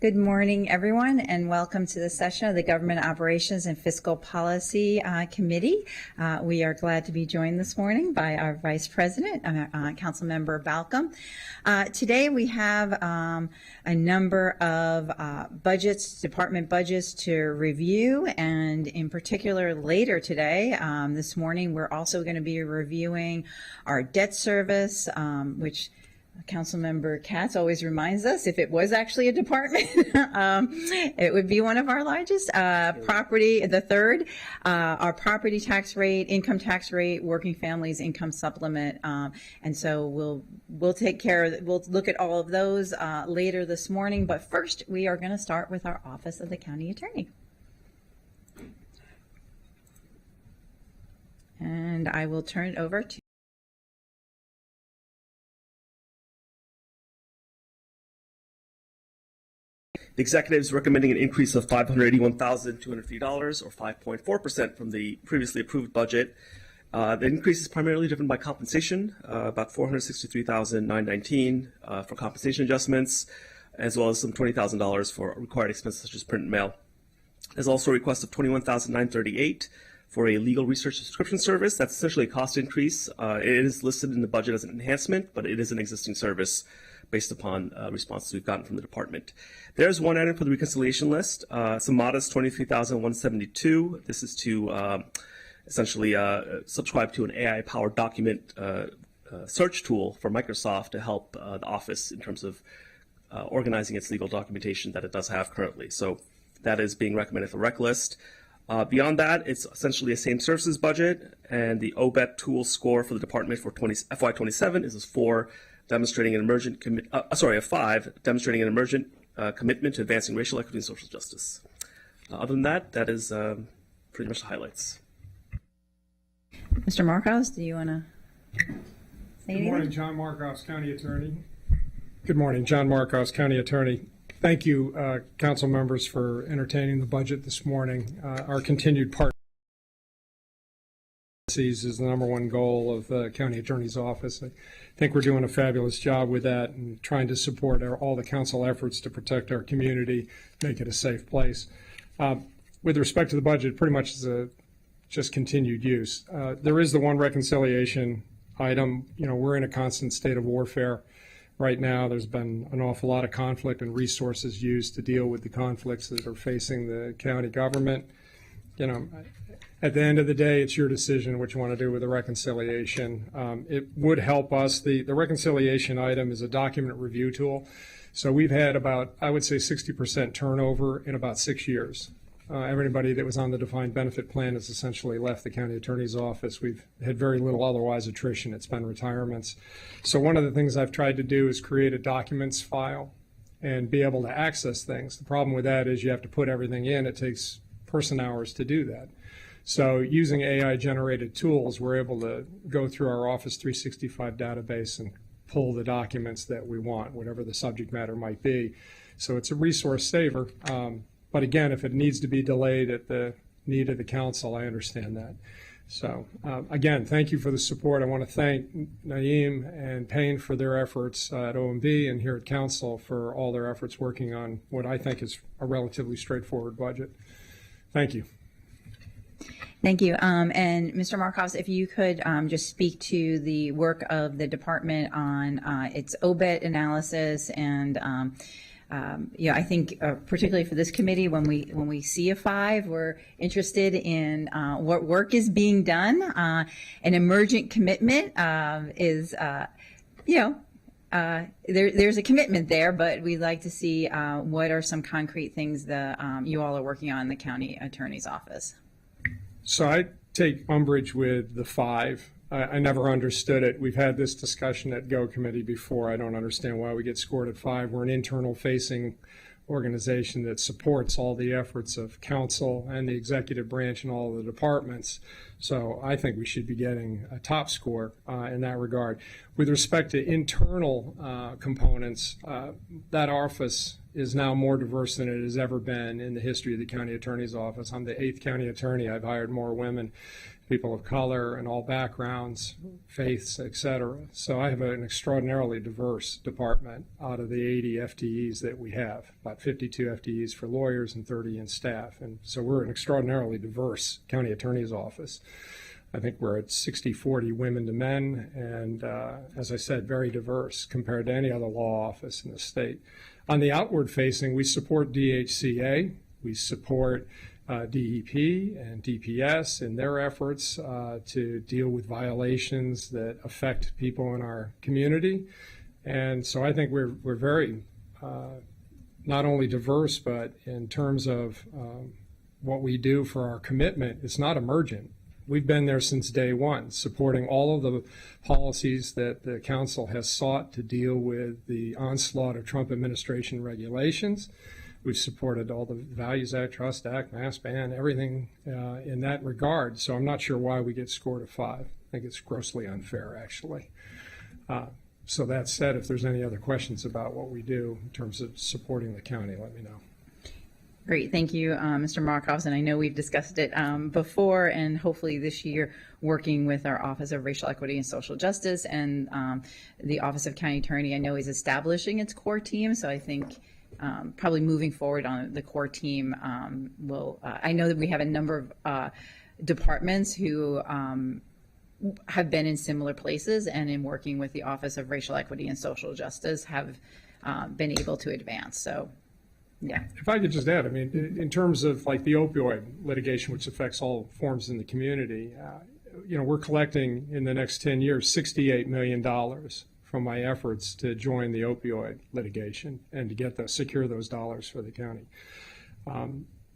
Good morning, everyone, and welcome to the session of the Government Operations and Fiscal Policy Committee. We are glad to be joined this morning by our Vice President, Councilmember Balcom. Today we have a number of department budgets to review, and in particular later today, this morning, we're also going to be reviewing our debt service, which Councilmember Katz always reminds us if it was actually a department, it would be one of our largest. Property, the third, our property tax rate, income tax rate, working families income supplement, and so we'll take care of. We'll look at all of those later this morning. But first, we are going to start with our Office of the County Attorney, and I will turn it over to. The executive is recommending an increase of $581,250, or 5.4% from the previously approved budget. The increase is primarily driven by compensation, about $463,919 for compensation adjustments, as well as some $20,000 for required expenses such as print and mail. There's also a request of $21,938 for a legal research subscription service. That's essentially a cost increase. It is listed in the budget as an enhancement, but it is an existing service based upon responses we've gotten from the department. There's one item for the reconciliation list. It's a modest $23,172. This is to essentially subscribe to an AI-powered document search tool for Microsoft to help the office in terms of organizing its legal documentation that it does have currently. So that is being recommended for rec list. Beyond that, it's essentially a same services budget, and the OBET tool score for the department for FY27 is a 4, demonstrating an emergent a 5, demonstrating an emergent commitment to advancing racial equity and social justice. Other than that, that is pretty much the highlights. Mr. Marcos, do you want to say anything? Good morning, John Marcos, County Attorney. Good morning, John Marcos, County Attorney. Thank you, council members, for entertaining the budget this morning. Our continued partnership is the #1 goal of the County Attorney's Office. I think we're doing a fabulous job with that and trying to support all the council efforts to protect our community, make it a safe place. With respect to the budget, pretty much is just continued use. There is the one reconciliation item. You know, we're in a constant state of warfare right now. There's been an awful lot of conflict and resources used to deal with the conflicts that are facing the county government. You know, at the end of the day, it's your decision what you want to do with the reconciliation. It would help us. The reconciliation item is a document review tool. So we've had about, I would say, 60% turnover in about 6 years. Everybody that was on the defined benefit plan has essentially left the county attorney's office. We've had very little otherwise attrition. It's been retirements. So one of the things I've tried to do is create a documents file and be able to access things. The problem with that is you have to put everything in. It takes person hours to do that. So using AI-generated tools, we're able to go through our Office 365 database and pull the documents that we want, whatever the subject matter might be. So it's a resource saver. But again, if it needs to be delayed at the need of the council, I understand that. So again, thank you for the support. I want to thank Naeem and Payne for their efforts at OMB and here at council for all their efforts working on what I think is a relatively straightforward budget. Thank you. Thank you. And Mr. Marcos, if you could just speak to the work of the department on its OBET analysis and I think particularly for this committee, when we see a 5, we're interested in what work is being done. An emergent commitment is, there's a commitment there, but we'd like to see what are some concrete things that you all are working on in the county attorney's office. So I take umbrage with the 5. I never understood it. We've had this discussion at GO Committee before. I don't understand why we get scored at 5. We're an internal-facing organization that supports all the efforts of council and the executive branch and all of the departments. So I think we should be getting a top score in that regard. With respect to internal components, that office is now more diverse than it has ever been in the history of the county attorney's office. I'm the 8th county attorney. I've hired more women, people of color, and all backgrounds, faiths, etc. So I have an extraordinarily diverse department out of the 80 FTEs that we have, about 52 FTEs for lawyers and 30 in staff. And so we're an extraordinarily diverse county attorney's office. I think we're at 60-40 women to men, and as I said, very diverse compared to any other law office in the state. On the outward facing, we support DHCA, we support DEP and DPS in their efforts to deal with violations that affect people in our community. And so I think we're very not only diverse, but in terms of what we do for our commitment, it's not emergent. We've been there since day one, supporting all of the policies that the council has sought to deal with the onslaught of Trump administration regulations. We've supported all the Values Act, Trust Act, mass ban, everything in that regard. So I'm not sure why we get scored a 5. I think it's grossly unfair, actually. So that said, if there's any other questions about what we do in terms of supporting the county, let me know. Great, thank you, Mr. Markovs. And I know we've discussed it before, and hopefully this year, working with our Office of Racial Equity and Social Justice and the Office of County Attorney, I know is establishing its core team. So I think probably moving forward on the core team will, I know that we have a number of departments who have been in similar places, and in working with the Office of Racial Equity and Social Justice have been able to advance. So. Yeah. If I could just add, I mean, in terms of like the opioid litigation, which affects all forms in the community, we're collecting in the next 10 years $68 million from my efforts to join the opioid litigation and to get secure those dollars for the county.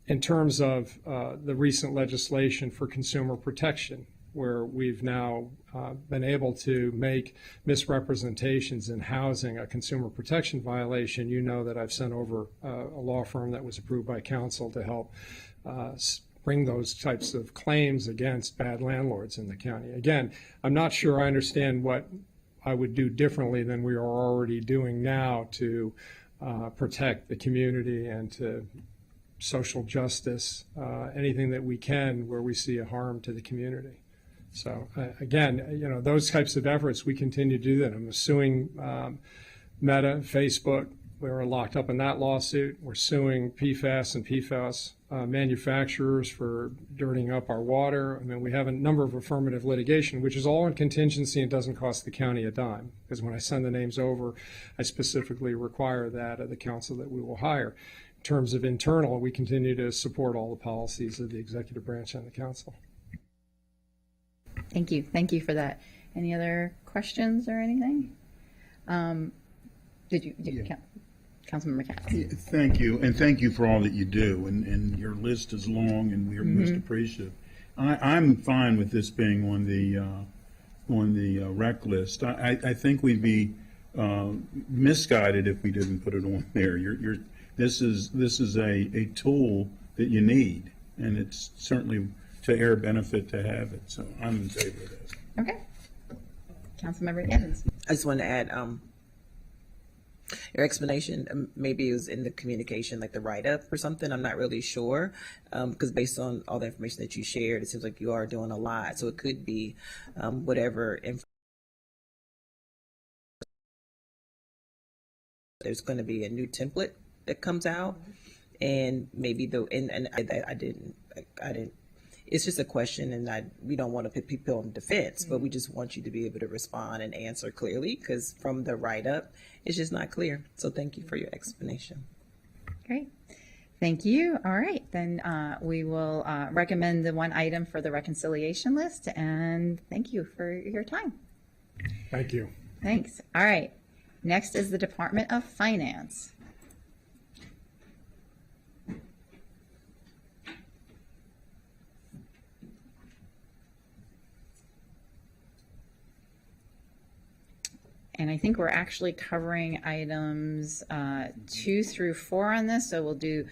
In terms of the recent legislation for consumer protection, where we've now been able to make misrepresentations in housing a consumer protection violation, you know that I've sent over a law firm that was approved by council to help bring those types of claims against bad landlords in the county. Again, I'm not sure I understand what I would do differently than we are already doing now to protect the community and to social justice, anything that we can where we see a harm to the community. So again, those types of efforts, we continue to do that. I'm suing Meta, Facebook. We were locked up in that lawsuit. We're suing PFAS and PFAS manufacturers for dirtying up our water. I mean, we have a number of affirmative litigation, which is all in contingency and doesn't cost the county a dime. Because when I send the names over, I specifically require that of the council that we will hire. In terms of internal, we continue to support all the policies of the executive branch and the council. Thank you. Thank you for that. Any other questions or anything? Councilmember Katz? Yeah, thank you, and thank you for all that you do. And your list is long, and we are most appreciative. I'm fine with this being on the rec list. I think we'd be misguided if we didn't put it on there. This is a tool that you need, and it's certainly to air benefit to have it. So I'm in favor of this. Okay. Councilmember Evans. I just want to add your explanation. Maybe it was in the communication, like the write-up or something. I'm not really sure because based on all the information that you shared, it seems like you are doing a lot. So it could be whatever. There's going to be a new template that comes out, and maybe I didn't. It's just a question, and we don't want to put people on defense, but we just want you to be able to respond and answer clearly, because from the write-up, it's just not clear. So thank you for your explanation. Great. Thank you. All right, then we will recommend the one item for the reconciliation list, and thank you for your time. Thank you. Thanks. All right. Next is the Department of Finance. And I think we're actually covering items 2 through 4 on this. So we'll do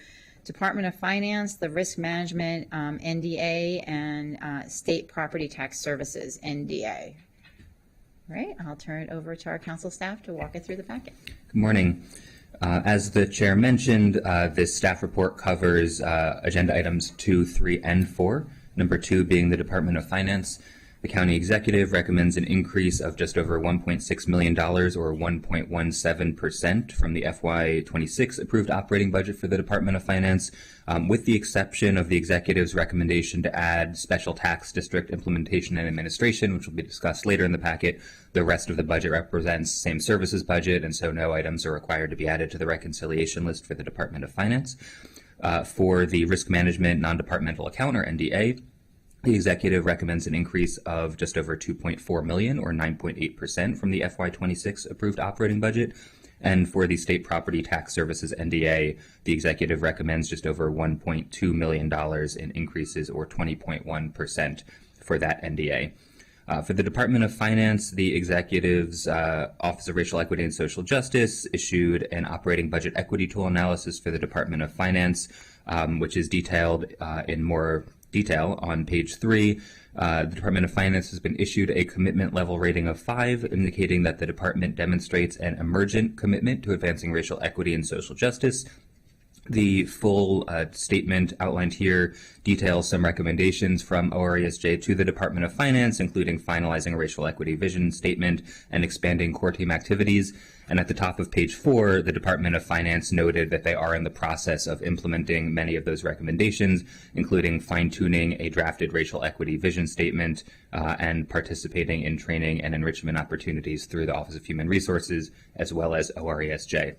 Department of Finance, the Risk Management NDA, and State Property Tax Services NDA. All right, I'll turn it over to our council staff to walk it through the packet. Good morning. As the chair mentioned, this staff report covers agenda items 2, 3, and 4. Number 2 being the Department of Finance. The county executive recommends an increase of just over $1.6 million or 1.17% from the FY26 approved operating budget for the Department of Finance, with the exception of the executive's recommendation to add special tax district implementation and administration, which will be discussed later in the packet. The rest of the budget represents same services budget, and so no items are required to be added to the reconciliation list for the Department of Finance. For the risk management non-departmental account, or NDA, the executive recommends an increase of just over $2.4 million or 9.8% from the FY26 approved operating budget. And for the state property tax services NDA, the executive recommends just over $1.2 million in increases or 20.1% for that NDA. For the Department of Finance, the executive's Office of Racial Equity and Social Justice issued an operating budget equity tool analysis for the Department of Finance, which is detailed in more detail on page 3. The Department of Finance has been issued a commitment level rating of 5, indicating that the department demonstrates an emergent commitment to advancing racial equity and social justice. The full statement outlined here details some recommendations from ORESJ to the Department of Finance, including finalizing a racial equity vision statement and expanding core team activities. And at the top of page 4, the Department of Finance noted that they are in the process of implementing many of those recommendations, including fine-tuning a drafted racial equity vision statement and participating in training and enrichment opportunities through the Office of Human Resources, as well as ORESJ.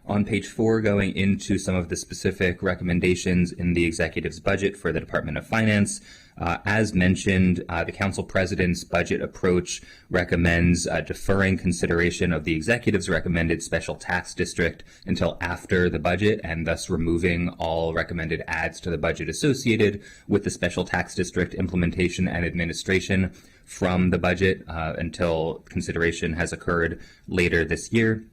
On page 4, going into some of the specific recommendations in the executive's budget for the Department of Finance, as mentioned, the council president's budget approach recommends deferring consideration of the executive's recommended special tax district until after the budget, and thus removing all recommended adds to the budget associated with the special tax district implementation and administration from the budget until consideration has occurred later this year.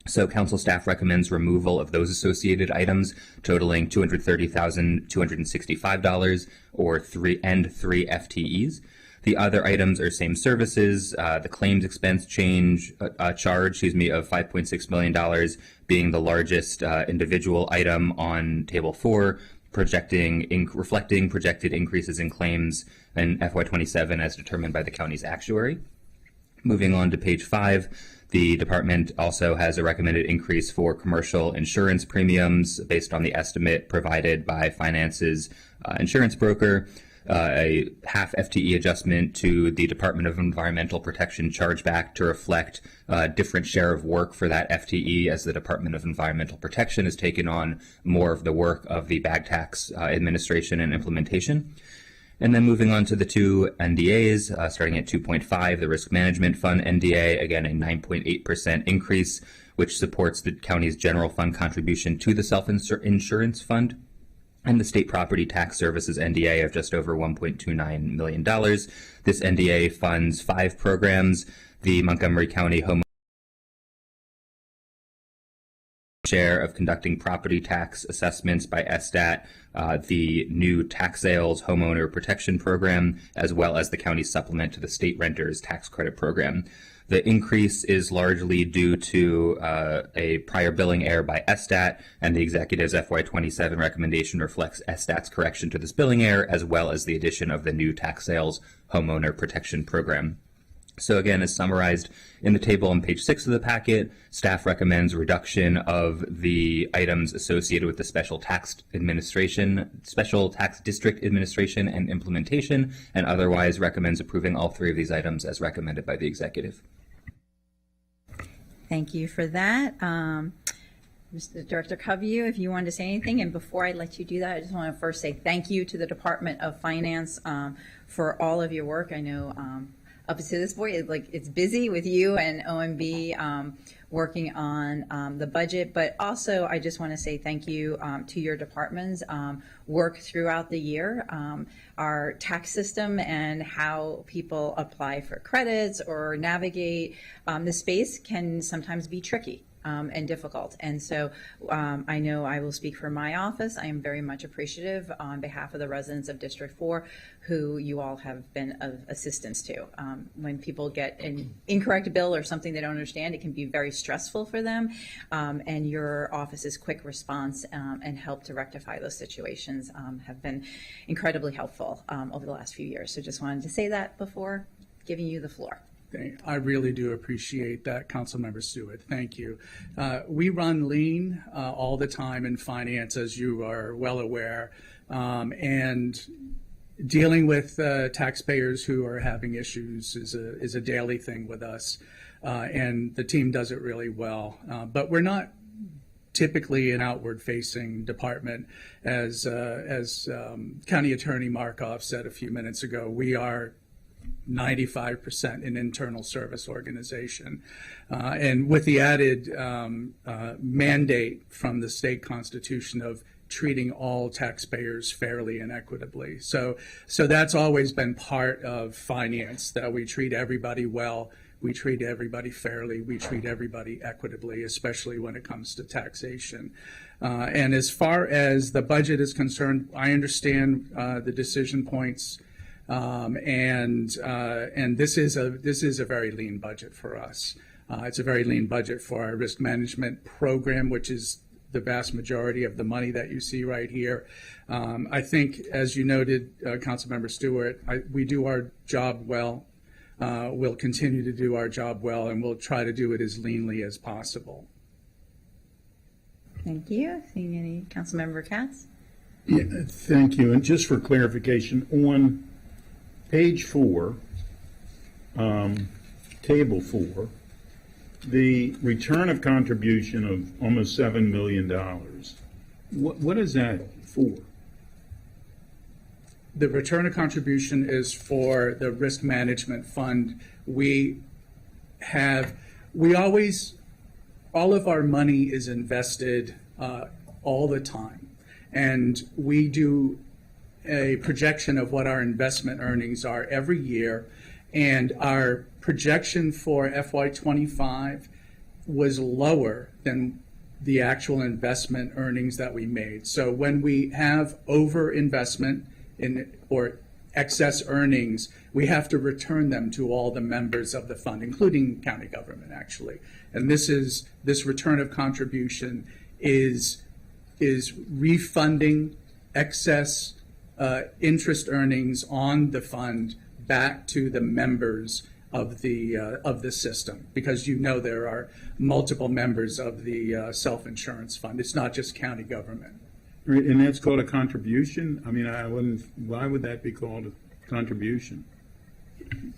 So council staff recommends removal of those associated items totaling $230,265 or 3 FTEs. The other items are same services, the claims expense charge of $5.6 million being the largest individual item on table 4, reflecting projected increases in claims in FY27 as determined by the county's actuary. Moving on to page 5. The department also has a recommended increase for commercial insurance premiums based on the estimate provided by Finance's insurance broker, a half FTE adjustment to the Department of Environmental Protection chargeback to reflect a different share of work for that FTE, as the Department of Environmental Protection has taken on more of the work of the bag tax administration and implementation. And then moving on to the 2 NDAs, starting at 2.5, the Risk Management Fund NDA, again a 9.8% increase, which supports the county's general fund contribution to the self-insurance fund, and the State Property Tax Services NDA of just over $1.29 million. This NDA funds 5 programs: the Montgomery County Home share of conducting property tax assessments by SDAT, the new tax sales homeowner protection program, as well as the county's supplement to the state renters tax credit program. The increase is largely due to a prior billing error by SDAT, and the executive's FY27 recommendation reflects SDAT's correction to this billing error, as well as the addition of the new tax sales homeowner protection program. So again, as summarized in the table on page 6 of the packet, staff recommends reduction of the items associated with the special tax district administration and implementation, and otherwise recommends approving all 3 of these items as recommended by the executive. Thank you for that. Mr. Director Covey, if you wanted to say anything, and before I let you do that, I just want to first say thank you to the Department of Finance for all of your work. I know up to this point, it's busy with you and OMB working on the budget, but also I just want to say thank you to your department's work throughout the year. Our tax system and how people apply for credits or navigate the space can sometimes be tricky. and difficult. And so I know I will speak for my office. I am very much appreciative on behalf of the residents of District 4 who you all have been of assistance to. When people get an incorrect bill or something they don't understand, it can be very stressful for them. And your office's quick response and help to rectify those situations have been incredibly helpful over the last few years. So just wanted to say that before giving you the floor. I really do appreciate that, Councilmember Stewart. Thank you. We run lean all the time in finance, as you are well aware, and dealing with taxpayers who are having issues is a daily thing with us, and the team does it really well. But we're not typically an outward-facing department, as County Attorney Markov said a few minutes ago. We are 95% an internal service organization. And with the added mandate from the state constitution of treating all taxpayers fairly and equitably. So that's always been part of finance, that we treat everybody well, we treat everybody fairly, we treat everybody equitably, especially when it comes to taxation. And as far as the budget is concerned, I understand the decision points. And this is a very lean budget for us. It's a very lean budget for our risk management program, which is the vast majority of the money that you see right here. I think, as you noted, Councilmember Stewart, we do our job well. We'll continue to do our job well, and we'll try to do it as leanly as possible. Thank you. Seeing any Councilmember Katz? Yeah, thank you. And just for clarification, on page 4, table 4, the return of contribution of almost $7 million, what is that for? The return of contribution is for the risk management fund. All of our money is invested all the time. And we do a projection of what our investment earnings are every year. And our projection for FY25 was lower than the actual investment earnings that we made. So when we have over-investment or excess earnings, we have to return them to all the members of the fund, including county government, actually. And this return of contribution is refunding excess interest earnings on the fund back to the members of the system, because there are multiple members of the self-insurance fund. It's not just county government. Right, and that's called a contribution? I mean, why would that be called a contribution?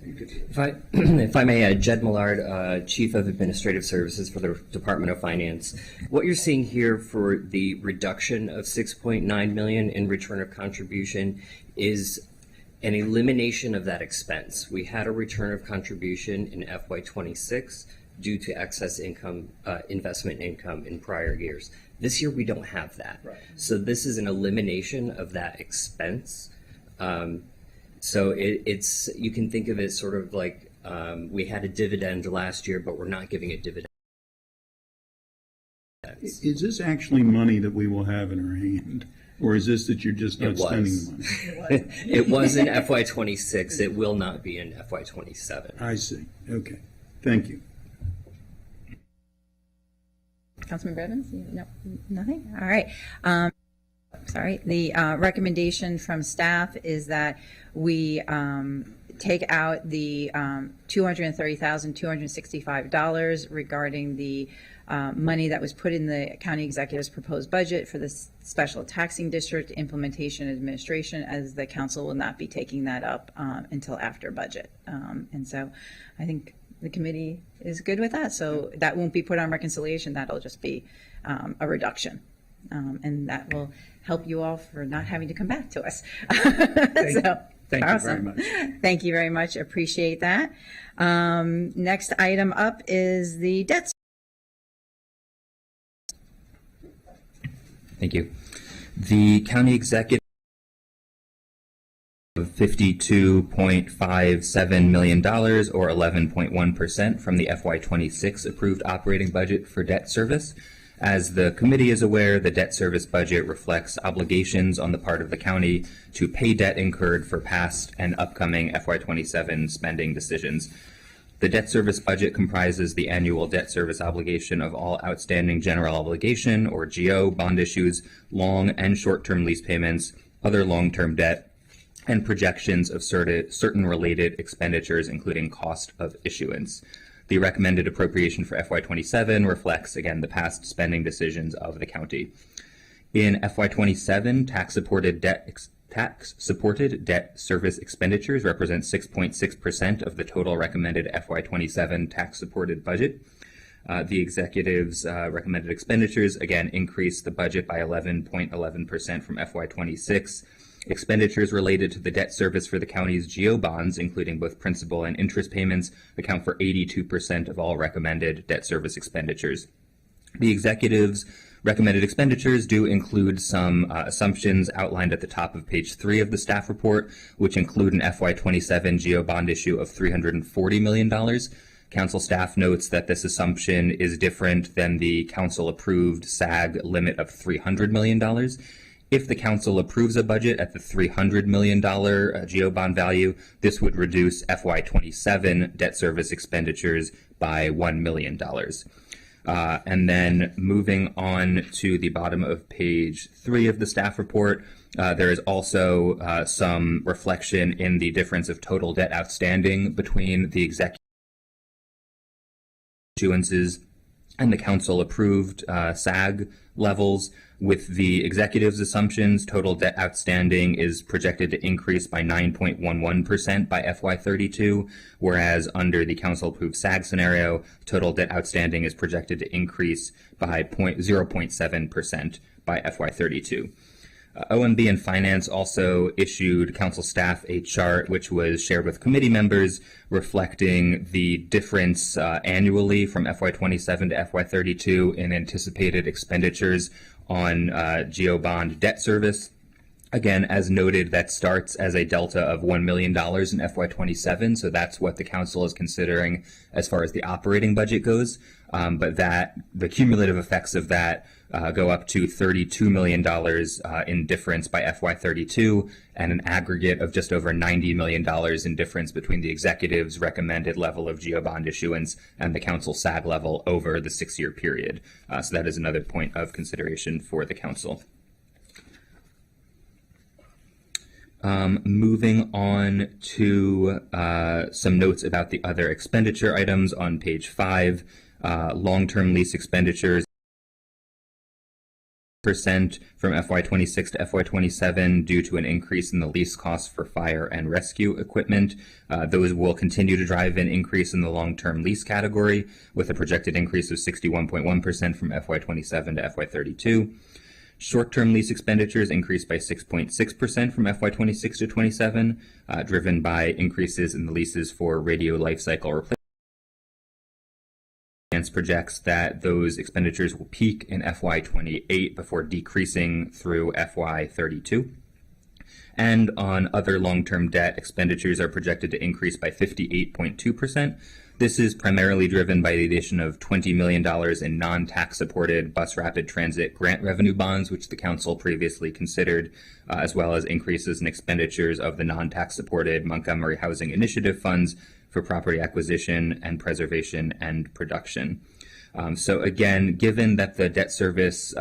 If I may, Jed Millard, Chief of Administrative Services for the Department of Finance. What you're seeing here for the reduction of $6.9 million in return of contribution is an elimination of that expense. We had a return of contribution in FY26 due to excess income, investment income in prior years. This year we don't have that. Right. So this is an elimination of that expense. So it's you can think of it sort of like we had a dividend last year, but we're not giving a dividend. Is this actually money that we will have in our hand? Or is this that you're just not spending the money? It was in FY26. It will not be in FY27. I see. Okay. Thank you. Councilmember Evans? No, nothing? All right. Sorry. The recommendation from staff is that we take out the $230,265 regarding the money that was put in the county executive's proposed budget for the special taxing district implementation and administration, as the council will not be taking that up until after budget. And so I think the committee is good with that. So that won't be put on reconciliation. That'll just be a reduction. And that will help you all for not having to come back to us. Thank you very much. Thank you very much. Appreciate that. Next item up is the debt. Thank you. The county executive $52.57 million, or 11.1% from the FY26 approved operating budget for debt service. As the committee is aware, the debt service budget reflects obligations on the part of the county to pay debt incurred for past and upcoming FY27 spending decisions. The debt service budget comprises the annual debt service obligation of all outstanding general obligation, or GO, bond issues, long and short-term lease payments, other long-term debt, and projections of certain related expenditures, including cost of issuance. The recommended appropriation for FY27 reflects, again, the past spending decisions of the county. In FY27, tax-supported debt service expenditures represent 6.6% of the total recommended FY27 tax-supported budget. The executive's recommended expenditures, again, increase the budget by 11.11% from FY26. Expenditures related to the debt service for the county's GO bonds, including both principal and interest payments, account for 82% of all recommended debt service expenditures. The executive's recommended expenditures do include some assumptions outlined at the top of page 3 of the staff report, which include an FY27 GO bond issue of $340 million. Council staff notes that this assumption is different than the council-approved SAG limit of $300 million. If the council approves a budget at the $300 million GO bond value, this would reduce FY27 debt service expenditures by $1 million. And then moving on to the bottom of page 3 of the staff report, there is also some reflection in the difference of total debt outstanding between the executive issuances and the council-approved SAG levels. With the executive's assumptions, total debt outstanding is projected to increase by 9.11% by FY32, whereas under the council-approved SAG scenario, total debt outstanding is projected to increase by 0.7% by FY32. OMB and Finance also issued council staff a chart which was shared with committee members reflecting the difference annually from FY27 to FY32 in anticipated expenditures on GO bond debt service. Again, as noted, that starts as a delta of $1 million in FY27, so that's what the council is considering as far as the operating budget goes. But that the cumulative effects of that go up to $32 million in difference by FY32, and an aggregate of just over $90 million in difference between the executive's recommended level of GO bond issuance and the council SAG level over the 6-year period. So that is another point of consideration for the council. Moving on to some notes about the other expenditure items on page 5. Long-term lease expenditures percent from FY26 to FY27 due to an increase in the lease costs for fire and rescue equipment. Those will continue to drive an increase in the long-term lease category, with a projected increase of 61.1% from FY27 to FY32. Short-term lease expenditures increased by 6.6% from FY26 to 27, driven by increases in the leases for radio life cycle replacement. Projects that those expenditures will peak in FY28 before decreasing through FY32. And on other long-term debt, expenditures are projected to increase by 58.2%. This is primarily driven by the addition of $20 million in non-tax supported bus rapid transit grant revenue bonds, which the council previously considered, as well as increases in expenditures of the non-tax supported Montgomery Housing Initiative funds for property acquisition and preservation and production. So again, given that the debt service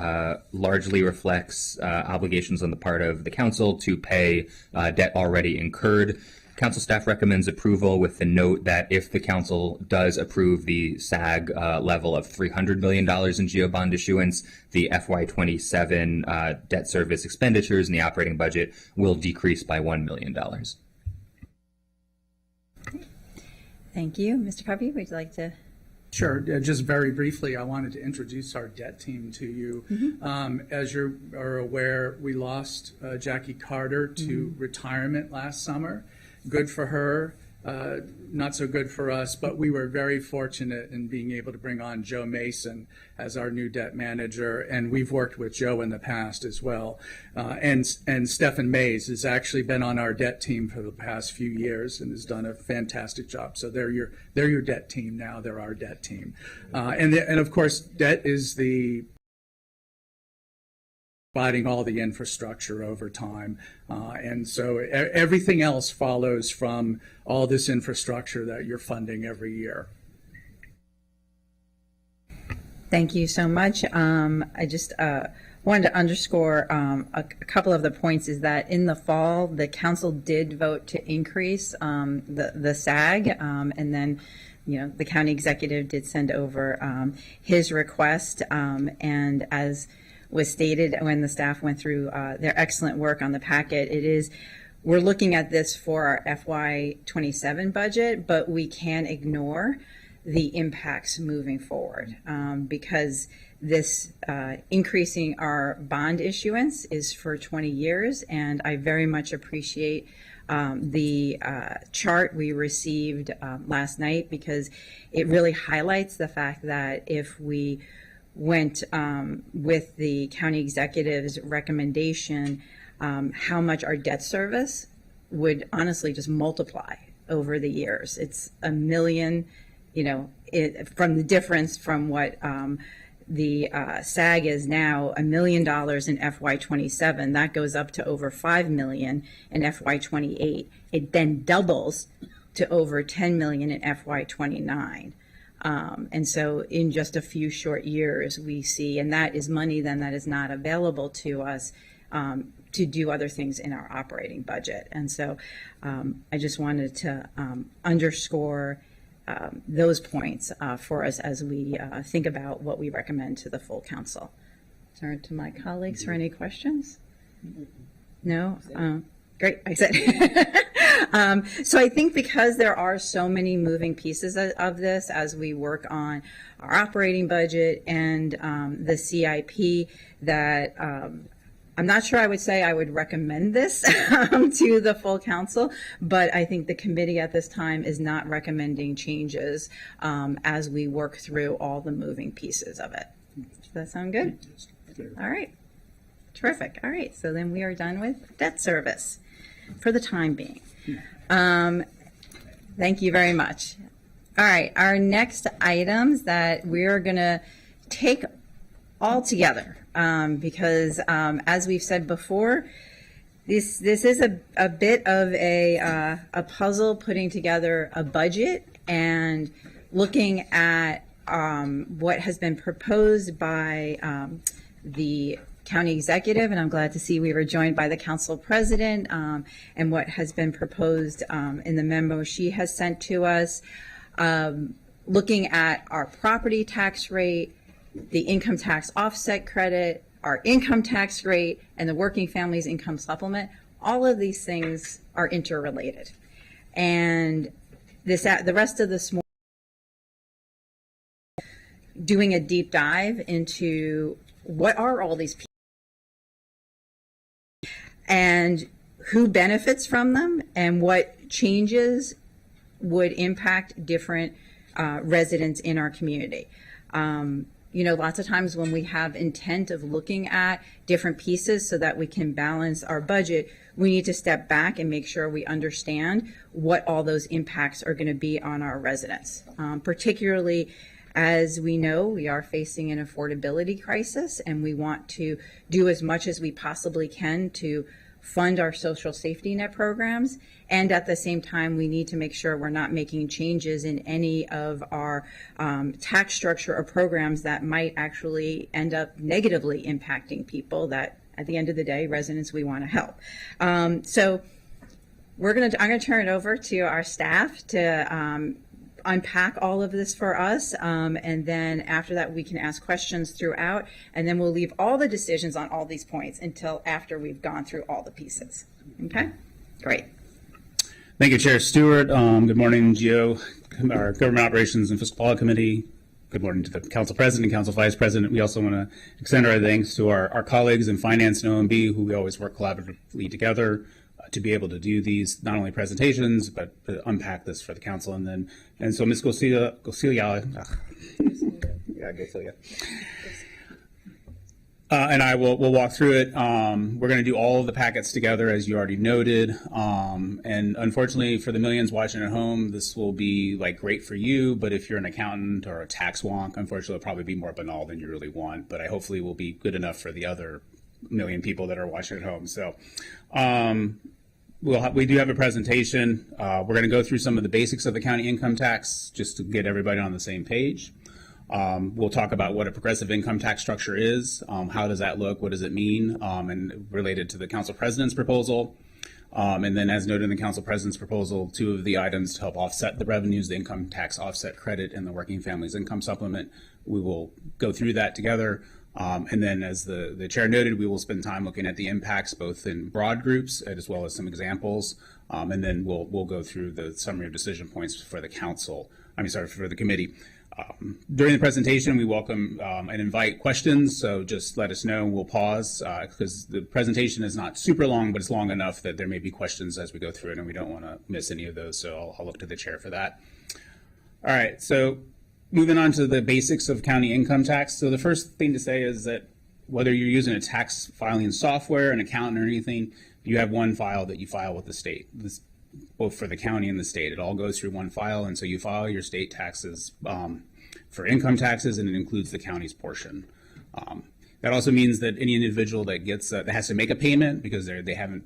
largely reflects obligations on the part of the council to pay debt already incurred, council staff recommends approval with the note that if the council does approve the SAG level of $300 million in GO bond issuance, the FY27 debt service expenditures in the operating budget will decrease by $1 million. Thank you. Mr. Covey, would you like to? Sure. Just very briefly, I wanted to introduce our debt team to you. As you are aware, we lost Jackie Carter to retirement last summer. Good for her. not so good for us, but we were very fortunate in being able to bring on Joe Mason as our new debt manager, and we've worked with Joe in the past as well. And Stephen Mays has actually been on our debt team for the past few years and has done a fantastic job. So they're your debt team now. They're our debt team, and of course, debt is the providing all the infrastructure over time. And so everything else follows from all this infrastructure that you're funding every year. Thank you so much. I just wanted to underscore a couple of the points is that in the fall, the council did vote to increase the SAG, and then the county executive did send over his request, and as was stated when the staff went through their excellent work on the packet, we're looking at this for our FY27 budget, but we can't ignore the impacts moving forward, because this increasing our bond issuance is for 20 years, and I very much appreciate the chart we received last night, because it really highlights the fact that if we went with the county executive's recommendation, how much our debt service would honestly just multiply over the years. It's $1 million, from the difference from what the SAG is now, $1 million in FY27. That goes up to over $5 million in FY28. It then doubles to over $10 million in FY29. And so in just a few short years, we see, and that is money then that is not available to us to do other things in our operating budget. And so I just wanted to underscore those points for us as we think about what we recommend to the full council. Turn to my colleagues for any questions. No? Great, I said. So I think because there are so many moving pieces of this as we work on our operating budget and the CIP, that I'm not sure I would say I would recommend this to the full council, but I think the committee at this time is not recommending changes as we work through all the moving pieces of it. Does that sound good? All right. Terrific. All right. So then we are done with debt service for the time being. Thank you very much. All right. Our next items that we're going to take all together because as we've said before, this is a bit of a puzzle, putting together a budget and looking at what has been proposed by the county executive, and I'm glad to see we were joined by the council president, and what has been proposed in the memo she has sent to us, looking at our property tax rate, the income tax offset credit, our income tax rate, and the working families income supplement. All of these things are interrelated. And the rest of this morning, doing a deep dive into what are all these people and who benefits from them and what changes would impact different residents in our community. Lots of times when we have intent of looking at different pieces so that we can balance our budget, we need to step back and make sure we understand what all those impacts are going to be on our residents, particularly as we know, we are facing an affordability crisis, and we want to do as much as we possibly can to fund our social safety net programs. And at the same time, we need to make sure we're not making changes in any of our tax structure or programs that might actually end up negatively impacting people that, at the end of the day, residents we want to help. So I'm going to turn it over to our staff to unpack all of this for us, and then after that we can ask questions throughout, and then we'll leave all the decisions on all these points until after we've gone through all the pieces. Okay, great. Thank you, Chair Stewart. Good morning, GO, our Government Operations and Fiscal Policy Committee. Good morning to the Council President and Council Vice President. We also want to extend our thanks to our colleagues in Finance and OMB, who we always work collaboratively together. to be able to do these not only presentations but to unpack this for the council. And so Ms. And I will walk through it. We're going to do all of the packets together, as you already noted. And unfortunately, for the millions watching at home, this will be like great for you. But if you're an accountant or a tax wonk, unfortunately, it'll probably be more banal than you really want. But I hopefully will be good enough for the other million people that are watching at home. So we do have a presentation. We're going to go through some of the basics of the county income tax just to get everybody on the same page. We'll talk about what a progressive income tax structure is, how does that look, what does it mean, and related to the council president's proposal. And then as noted in the council president's proposal, two of the items to help offset the revenues, the income tax offset credit and the working families income supplement. We will go through that together. And then as the chair noted, we will spend time looking at the impacts both in broad groups as well as some examples. And then we'll go through the summary of decision points for the for the committee. During the presentation, we welcome and invite questions, so just let us know. We'll pause because the presentation is not super long, but it's long enough that there may be questions as we go through it, and we don't want to miss any of those, so I'll look to the chair for that. All right, so moving on to the basics of county income tax. So the first thing to say is that whether you're using a tax filing software, an accountant, or anything, you have one file that you file with the state. This both for the county and the state. It all goes through one file, and so you file your state taxes for income taxes, and it includes the county's portion. That also means that any individual that gets that has to make a payment because they haven't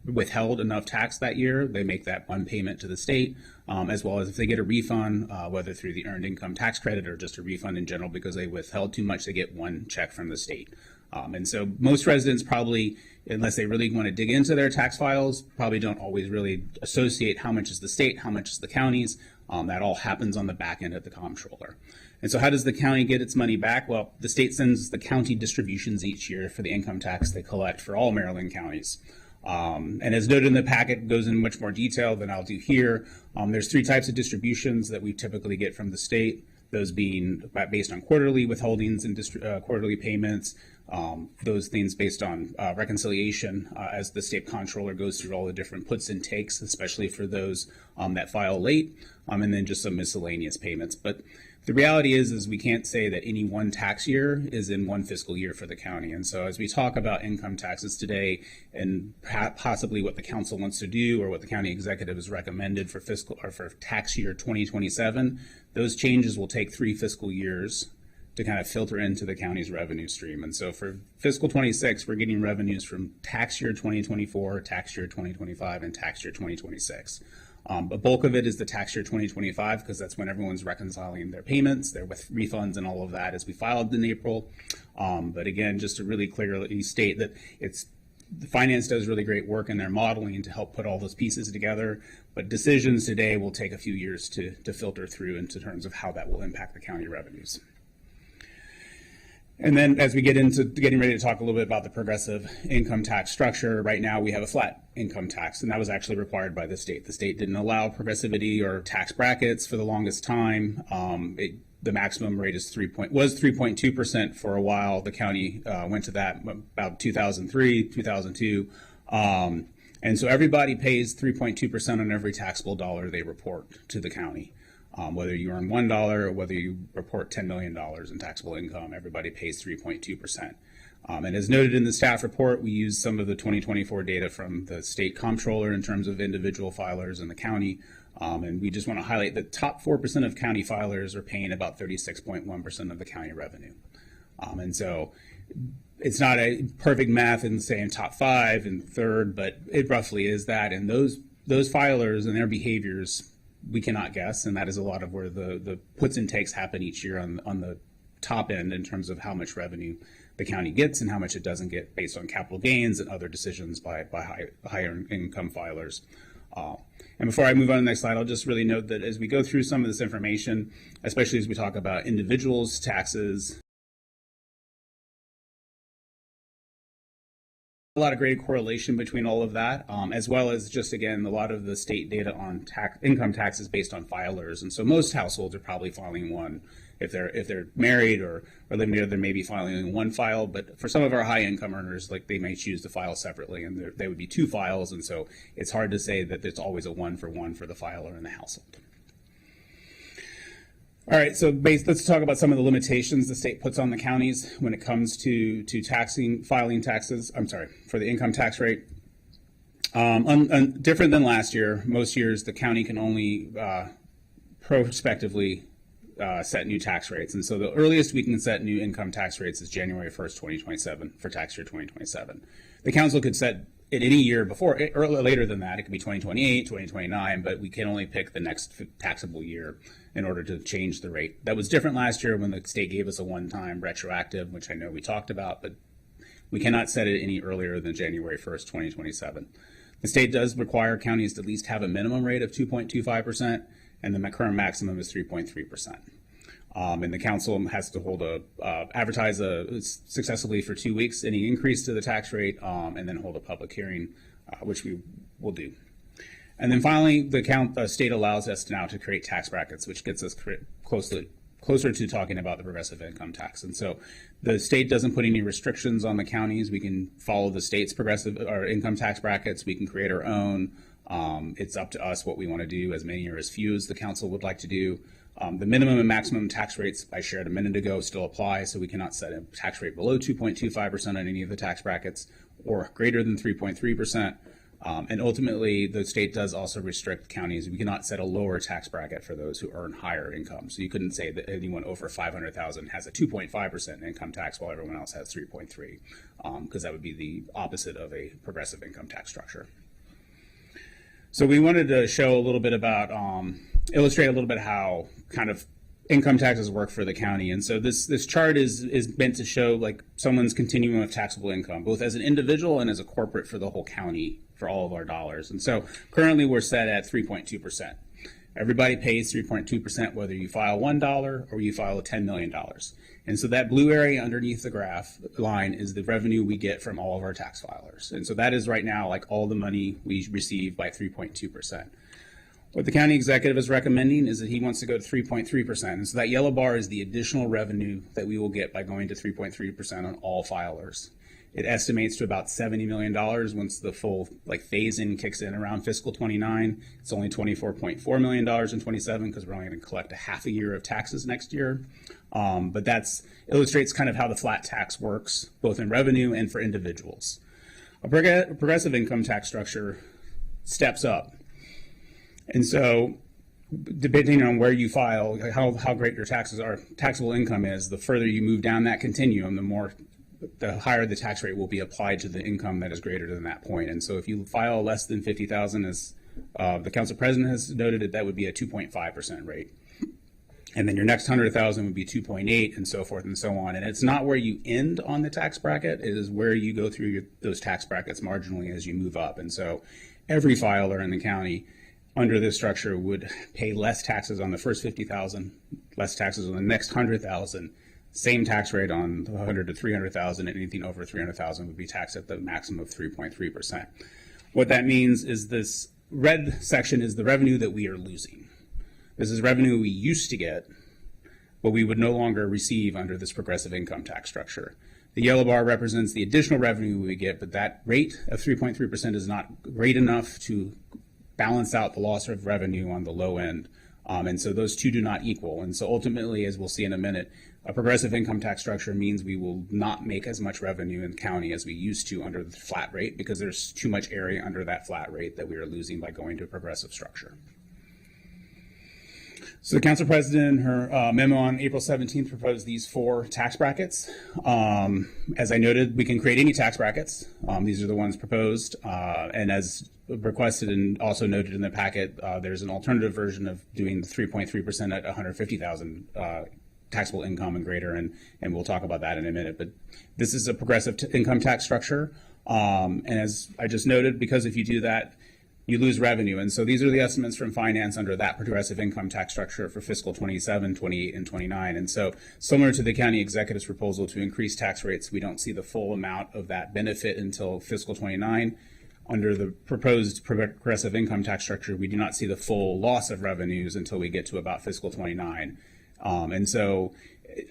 withheld enough tax that year, they make that one payment to the state, as well as if they get a refund, whether through the earned income tax credit or just a refund in general because they withheld too much, they get one check from the state. And so most residents probably, unless they really want to dig into their tax files, probably don't always really associate how much is the state, how much is the counties. That all happens on the back end of the comptroller. And so how does the county get its money back? Well, the state sends the county distributions each year for the income tax they collect for all Maryland counties. And as noted in the packet, it goes in much more detail than I'll do here. There's three types of distributions that we typically get from the state, those being based on quarterly withholdings and quarterly payments, those things based on reconciliation as the state comptroller goes through all the different puts and takes, especially for those that file late, and then just some miscellaneous payments. But the reality is we can't say that any one tax year is in one fiscal year for the county. And so as we talk about income taxes today and possibly what the council wants to do or what the county executive has recommended for tax year 2027, those changes will take 3 fiscal years to kind of filter into the county's revenue stream. And so for fiscal 26, we're getting revenues from tax year 2024, tax year 2025, and tax year 2026. A bulk of it is the tax year 2025 because that's when everyone's reconciling their payments, their with refunds and all of that as we filed in April. But again, just to really clearly state that the finance does really great work in their modeling to help put all those pieces together, but decisions today will take a few years to filter through into terms of how that will impact the county revenues. And then as we get into getting ready to talk a little bit about the progressive income tax structure, right now we have a flat income tax, and that was actually required by the state. The state didn't allow progressivity or tax brackets for the longest time. The maximum rate was 3.2% for a while. The county went to that about 2003, 2002. And so everybody pays 3.2% on every taxable dollar they report to the county. Whether you earn $1 or whether you report $10 million in taxable income, everybody pays 3.2%. And as noted in the staff report, we use some of the 2024 data from the state comptroller in terms of individual filers in the county. And we just want to highlight the top 4% of county filers are paying about 36.1% of the county revenue. And so it's not a perfect math in saying top 5 and third, but it roughly is that. And those filers and their behaviors we cannot guess, and that is a lot of where the puts and takes happen each year on the top end in terms of how much revenue the county gets and how much it doesn't get based on capital gains and other decisions by higher income filers. And before I move on to the next slide, I'll just really note that as we go through some of this information, especially as we talk about individuals' taxes, a lot of great correlation between all of that, as well as just, again, a lot of the state data on income taxes based on filers. And so most households are probably filing one If they're married or living together, they may be filing in one file. But for some of our high income earners, like they may choose to file separately, and they would be two files. And so it's hard to say that it's always a one for the filer in the household. All right, so let's talk about some of the limitations the state puts on the counties when it comes to filing taxes. I'm sorry, for the income tax rate. Different than last year, most years the county can only prospectively set new tax rates. And so the earliest we can set new income tax rates is January 1st, 2027 for tax year 2027. The council could set it any year before or later than that. It could be 2028, 2029, but we can only pick the next taxable year in order to change the rate. That was different last year when the state gave us a one-time retroactive, which I know we talked about, but we cannot set it any earlier than January 1st, 2027. The state does require counties to at least have a minimum rate of 2.25%, and the current maximum is 3.3%. And the council has to advertise successfully for 2 weeks any increase to the tax rate, and then hold a public hearing, which we will do. And then finally, the state allows us now to create tax brackets, which gets us closer to talking about the progressive income tax. And so the state doesn't put any restrictions on the counties. We can follow the state's progressive or income tax brackets. We can create our own. It's up to us what we want to do, as many or as few as the council would like to do. The minimum and maximum tax rates I shared a minute ago still apply, so we cannot set a tax rate below 2.25% on any of the tax brackets or greater than 3.3%. And ultimately, the state does also restrict counties. We cannot set a lower tax bracket for those who earn higher income. So you couldn't say that anyone over 500,000 has a 2.5% income tax while everyone else has 3.3, because that would be the opposite of a progressive income tax structure. So we wanted to show a little bit about, illustrate a little bit how kind of income taxes work for the county. And so this chart is meant to show like someone's continuum of taxable income, both as an individual and as a corporate for the whole county for all of our dollars. And so currently we're set at 3.2%. Everybody pays 3.2% whether you file $1 or you file $10 million. And so that blue area underneath the graph line is the revenue we get from all of our tax filers. And so that is right now like all the money we receive by 3.2%. What the county executive is recommending is that he wants to go to 3.3%. And so that yellow bar is the additional revenue that we will get by going to 3.3% on all filers. It estimates to about $70 million once the full phase-in kicks in around fiscal 29. It's only $24.4 million in 27 because we're only going to collect a half a year of taxes next year. But that illustrates kind of how the flat tax works, both in revenue and for individuals. A progressive income tax structure steps up. And so depending on where you file, how great your taxes are, taxable income is, the further you move down that continuum, the higher the tax rate will be applied to the income that is greater than that point. And so if you file less than $50,000, as the council president has noted, that would be a 2.5% rate. And then your next 100,000 would be 2.8, and so forth and so on. And it's not where you end on the tax bracket, it is where you go through those tax brackets marginally as you move up. And so every filer in the county under this structure would pay less taxes on the first 50,000, less taxes on the next 100,000, same tax rate on the 100 to 300,000, and anything over 300,000 would be taxed at the maximum of 3.3%. What that means is this red section is the revenue that we are losing. This is revenue we used to get, but we would no longer receive under this progressive income tax structure. The yellow bar represents the additional revenue we get, but that rate of 3.3% is not great enough to balance out the loss of revenue on the low end. And so those two do not equal. And so ultimately, as we'll see in a minute, a progressive income tax structure means we will not make as much revenue in the county as we used to under the flat rate because there's too much area under that flat rate that we are losing by going to a progressive structure. So the council president in her memo on April 17th proposed these 4 tax brackets. As I noted, we can create any tax brackets. These are the ones proposed. And as requested and also noted in the packet, there's an alternative version of doing the 3.3% at 150,000 taxable income and greater, and we'll talk about that in a minute. But this is a progressive income tax structure. And as I just noted, because if you do that, you lose revenue. And so these are the estimates from finance under that progressive income tax structure for fiscal 27, 28, and 29. And so similar to the county executive's proposal to increase tax rates, we don't see the full amount of that benefit until fiscal 29. Under the proposed progressive income tax structure, we do not see the full loss of revenues until we get to about fiscal 29. And so,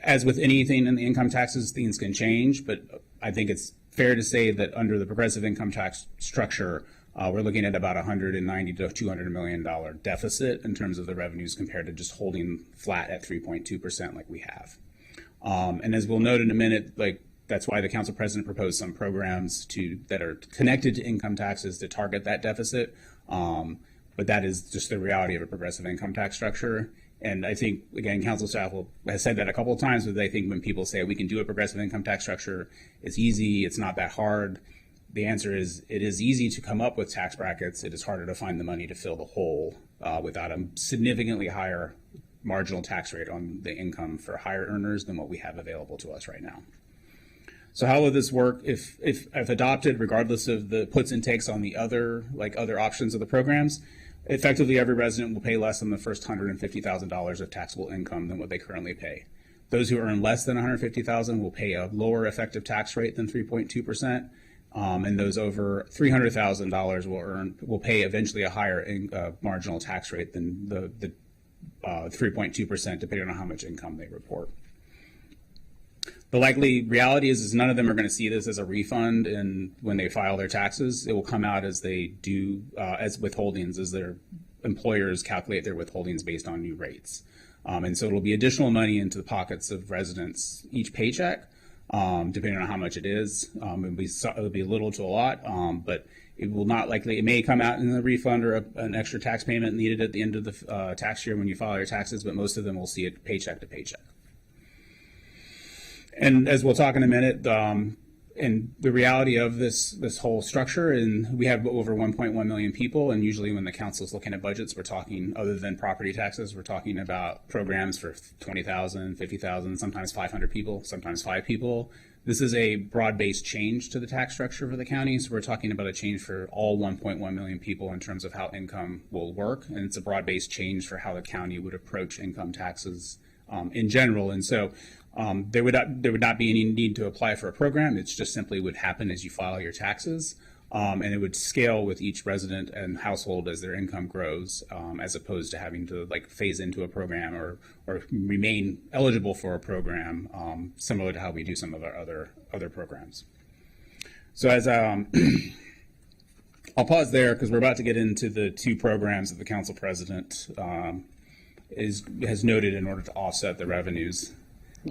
as with anything in the income taxes, things can change, but I think it's fair to say that under the progressive income tax structure, we're looking at about $190 to $200 million deficit in terms of the revenues compared to just holding flat at 3.2% like we have. And as we'll note in a minute, that's why the council president proposed some programs that are connected to income taxes to target that deficit. But that is just the reality of a progressive income tax structure. And I think, again, council staff has said that a couple of times, but they think when people say we can do a progressive income tax structure, it's easy, it's not that hard. The answer is it is easy to come up with tax brackets. It is harder to find the money to fill the hole without a significantly higher marginal tax rate on the income for higher earners than what we have available to us right now. So how will this work if adopted, regardless of the puts and takes on the other options of the programs? Effectively, every resident will pay less than the first $150,000 of taxable income than what they currently pay. Those who earn less than $150,000 will pay a lower effective tax rate than 3.2%, and those over $300,000 will pay eventually a higher marginal tax rate than the 3.2%, depending on how much income they report. The likely reality is none of them are going to see this as a refund, and when they file their taxes, it will come out as they do as withholdings, as their employers calculate their withholdings based on new rates. And so it'll be additional money into the pockets of residents each paycheck, depending on how much it is. It'll be little to a lot, but it will not likely, it may come out in a refund or an extra tax payment needed at the end of the tax year when you file your taxes, but most of them will see it paycheck to paycheck. And as we'll talk in a minute, and the reality of this whole structure, and we have over 1.1 million people, and usually when the council is looking at budgets, we're talking, other than property taxes, we're talking about programs for 20,000, 50,000, sometimes 500 people, sometimes 5 people. This is a broad-based change to the tax structure for the county, so we're talking about a change for all 1.1 million people in terms of how income will work, and it's a broad-based change for how the county would approach income taxes in general. And so there would not be any need to apply for a program. It's just simply would happen as you file your taxes, and it would scale with each resident and household as their income grows, as opposed to having to phase into a program or remain eligible for a program, similar to how we do some of our other programs. So as I'll pause there because we're about to get into the 2 programs that the council president has noted in order to offset the revenues.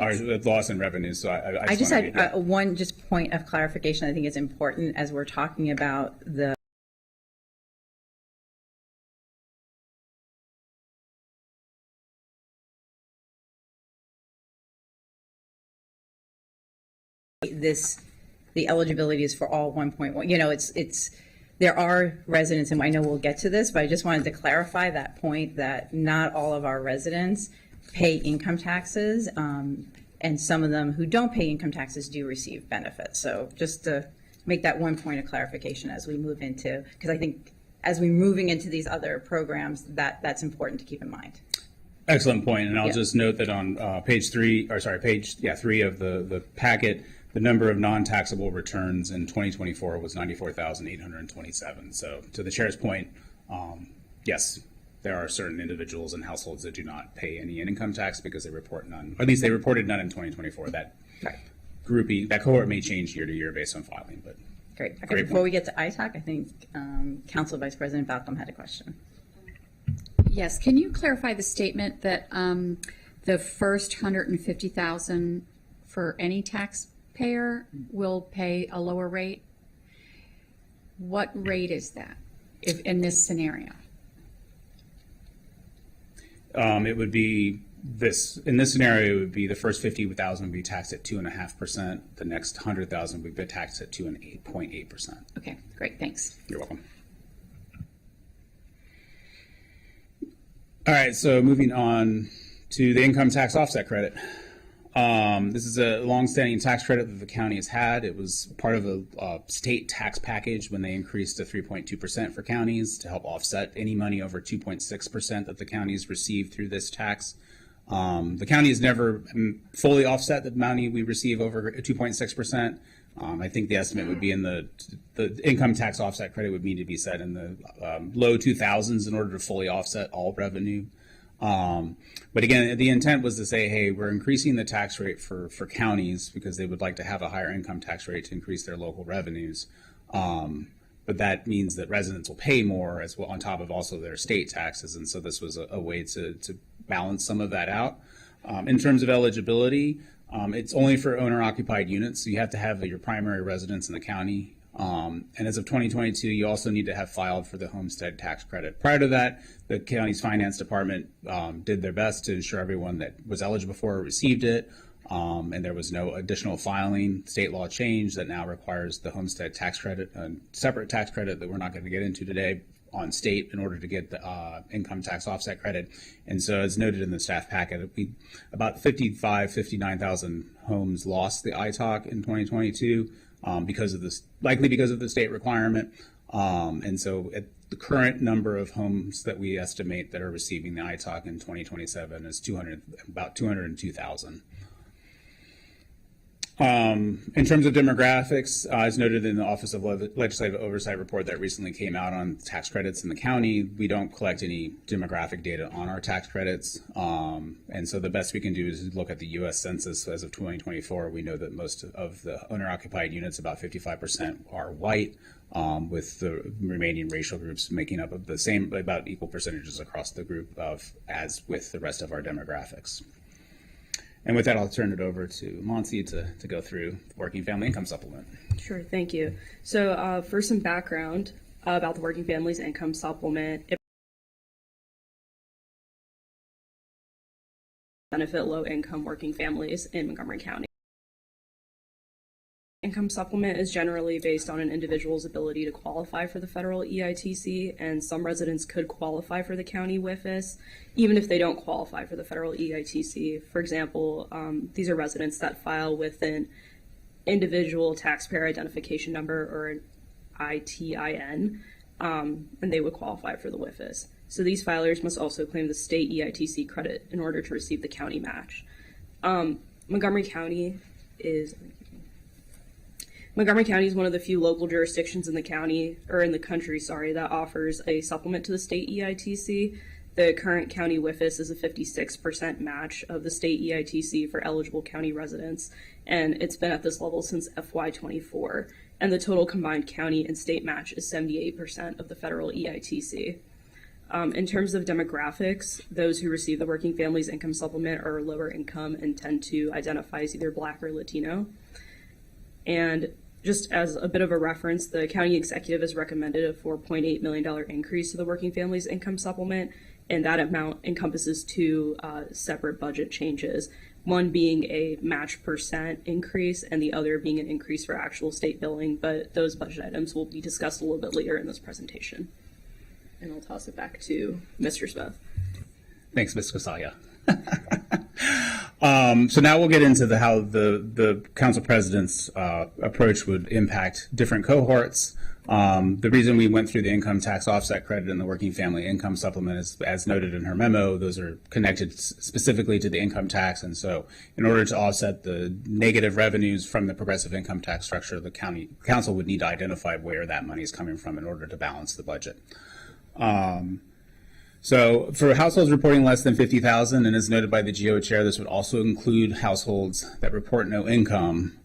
Or the loss in revenues. So I just had one point of clarification I think is important as we're talking about the eligibility is for all 1.1. There are residents, and I know we'll get to this, but I just wanted to clarify that point that not all of our residents pay income taxes, and some of them who don't pay income taxes do receive benefits. So just to make that one point of clarification as we move into, because I think as we're moving into these other programs, that's important to keep in mind. Excellent point, and I'll just note that on page 3 of the packet, the number of non-taxable returns in 2024 was 94,827. So to the chair's point, yes, there are certain individuals and households that do not pay any income tax because they report none, or at least they reported none in 2024. That grouping, that cohort may change year to year based on filing. But great. Okay, before we get to ITAC, I think Council Vice President Balcom had a question. Yes, can you clarify the statement that the first $150,000 for any taxpayer will pay a lower rate? What rate is that if in this scenario? It would be in this scenario, it would be the first 50,000 would be taxed at 2.5%. The next 100,000 would be taxed at 2.8%. Okay, great, thanks. You're welcome. All right, so moving on to the income tax offset credit. This is a longstanding tax credit that the county has had. It was part of a state tax package when they increased to 3.2% for counties to help offset any money over 2.6% that the counties receive through this tax. The county has never fully offset the money we receive over 2.6%. I think the estimate would be in the income tax offset credit would need to be set in the low 2000s in order to fully offset all revenue. But again, the intent was to say, hey, we're increasing the tax rate for counties because they would like to have a higher income tax rate to increase their local revenues. But that means that residents will pay more as well on top of also their state taxes. And so this was a way to balance some of that out. In terms of eligibility, it's only for owner-occupied units. So you have to have your primary residence in the county. And as of 2022, you also need to have filed for the homestead tax credit. Prior to that, the county's finance department did their best to ensure everyone that was eligible for it received it. And there was no additional filing. State law changed that now requires the homestead tax credit, a separate tax credit that we're not going to get into today on state in order to get the income tax offset credit. And so as noted in the staff packet, about 59,000 homes lost the ITOC in 2022 because of this, likely because of the state requirement. And so at the current number of homes that we estimate that are receiving the ITOC in 2027 is about 202,000. In terms of demographics, as noted in the Office of Legislative Oversight report that recently came out on tax credits in the county, we don't collect any demographic data on our tax credits. And so the best we can do is look at the U.S. Census as of 2024. We know that most of the owner-occupied units, about 55%, are white, with the remaining racial groups making up of the same, about equal percentages across the group as with the rest of our demographics. And with that, I'll turn it over to Monty to go through the Working Family Income Supplement. Sure, thank you. So for some background about the Working Families Income Supplement, it benefit low-income working families in Montgomery County. Income supplement is generally based on an individual's ability to qualify for the federal EITC, and some residents could qualify for the county WIFIS, even if they don't qualify for the federal EITC. For example, these are residents that file with an individual taxpayer identification number, or an ITIN, and they would qualify for the WIFIS. So these filers must also claim the state EITC credit in order to receive the county match. Montgomery County is one of the few local jurisdictions in the county, or in the country, that offers a supplement to the state EITC. The current county WIFIS is a 56% match of the state EITC for eligible county residents, and it's been at this level since FY24. And the total combined county and state match is 78% of the federal EITC. In terms of demographics, those who receive the Working Families Income Supplement are lower income and tend to identify as either Black or Latino. And just as a bit of a reference, the county executive has recommended a $4.8 million increase to the Working Families Income Supplement, and that amount encompasses two separate budget changes, one being a match percent increase and the other being an increase for actual state billing, but those budget items will be discussed a little bit later in this presentation. And I'll toss it back to Mr. Smith. Thanks, Ms. Casalia. So now we'll get into how the council president's approach would impact different cohorts. The reason we went through the income tax offset credit and the Working Family Income Supplement is, as noted in her memo, those are connected specifically to the income tax. And so in order to offset the negative revenues from the progressive income tax structure, the council would need to identify where that money is coming from in order to balance the budget. So for households reporting less than 50,000, and as noted by the GO chair, this would also include households that report no income.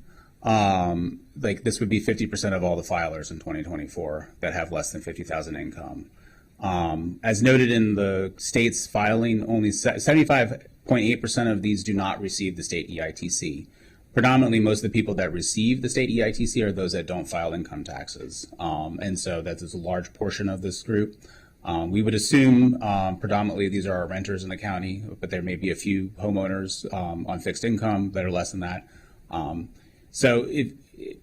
Like this would be 50% of all the filers in 2024 that have less than 50,000 income. As noted in the state's filing, only 75.8% of these do not receive the state EITC. Predominantly, most of the people that receive the state EITC are those that don't file income taxes. And so that is a large portion of this group. We would assume predominantly these are our renters in the county, but there may be a few homeowners on fixed income that are less than that. So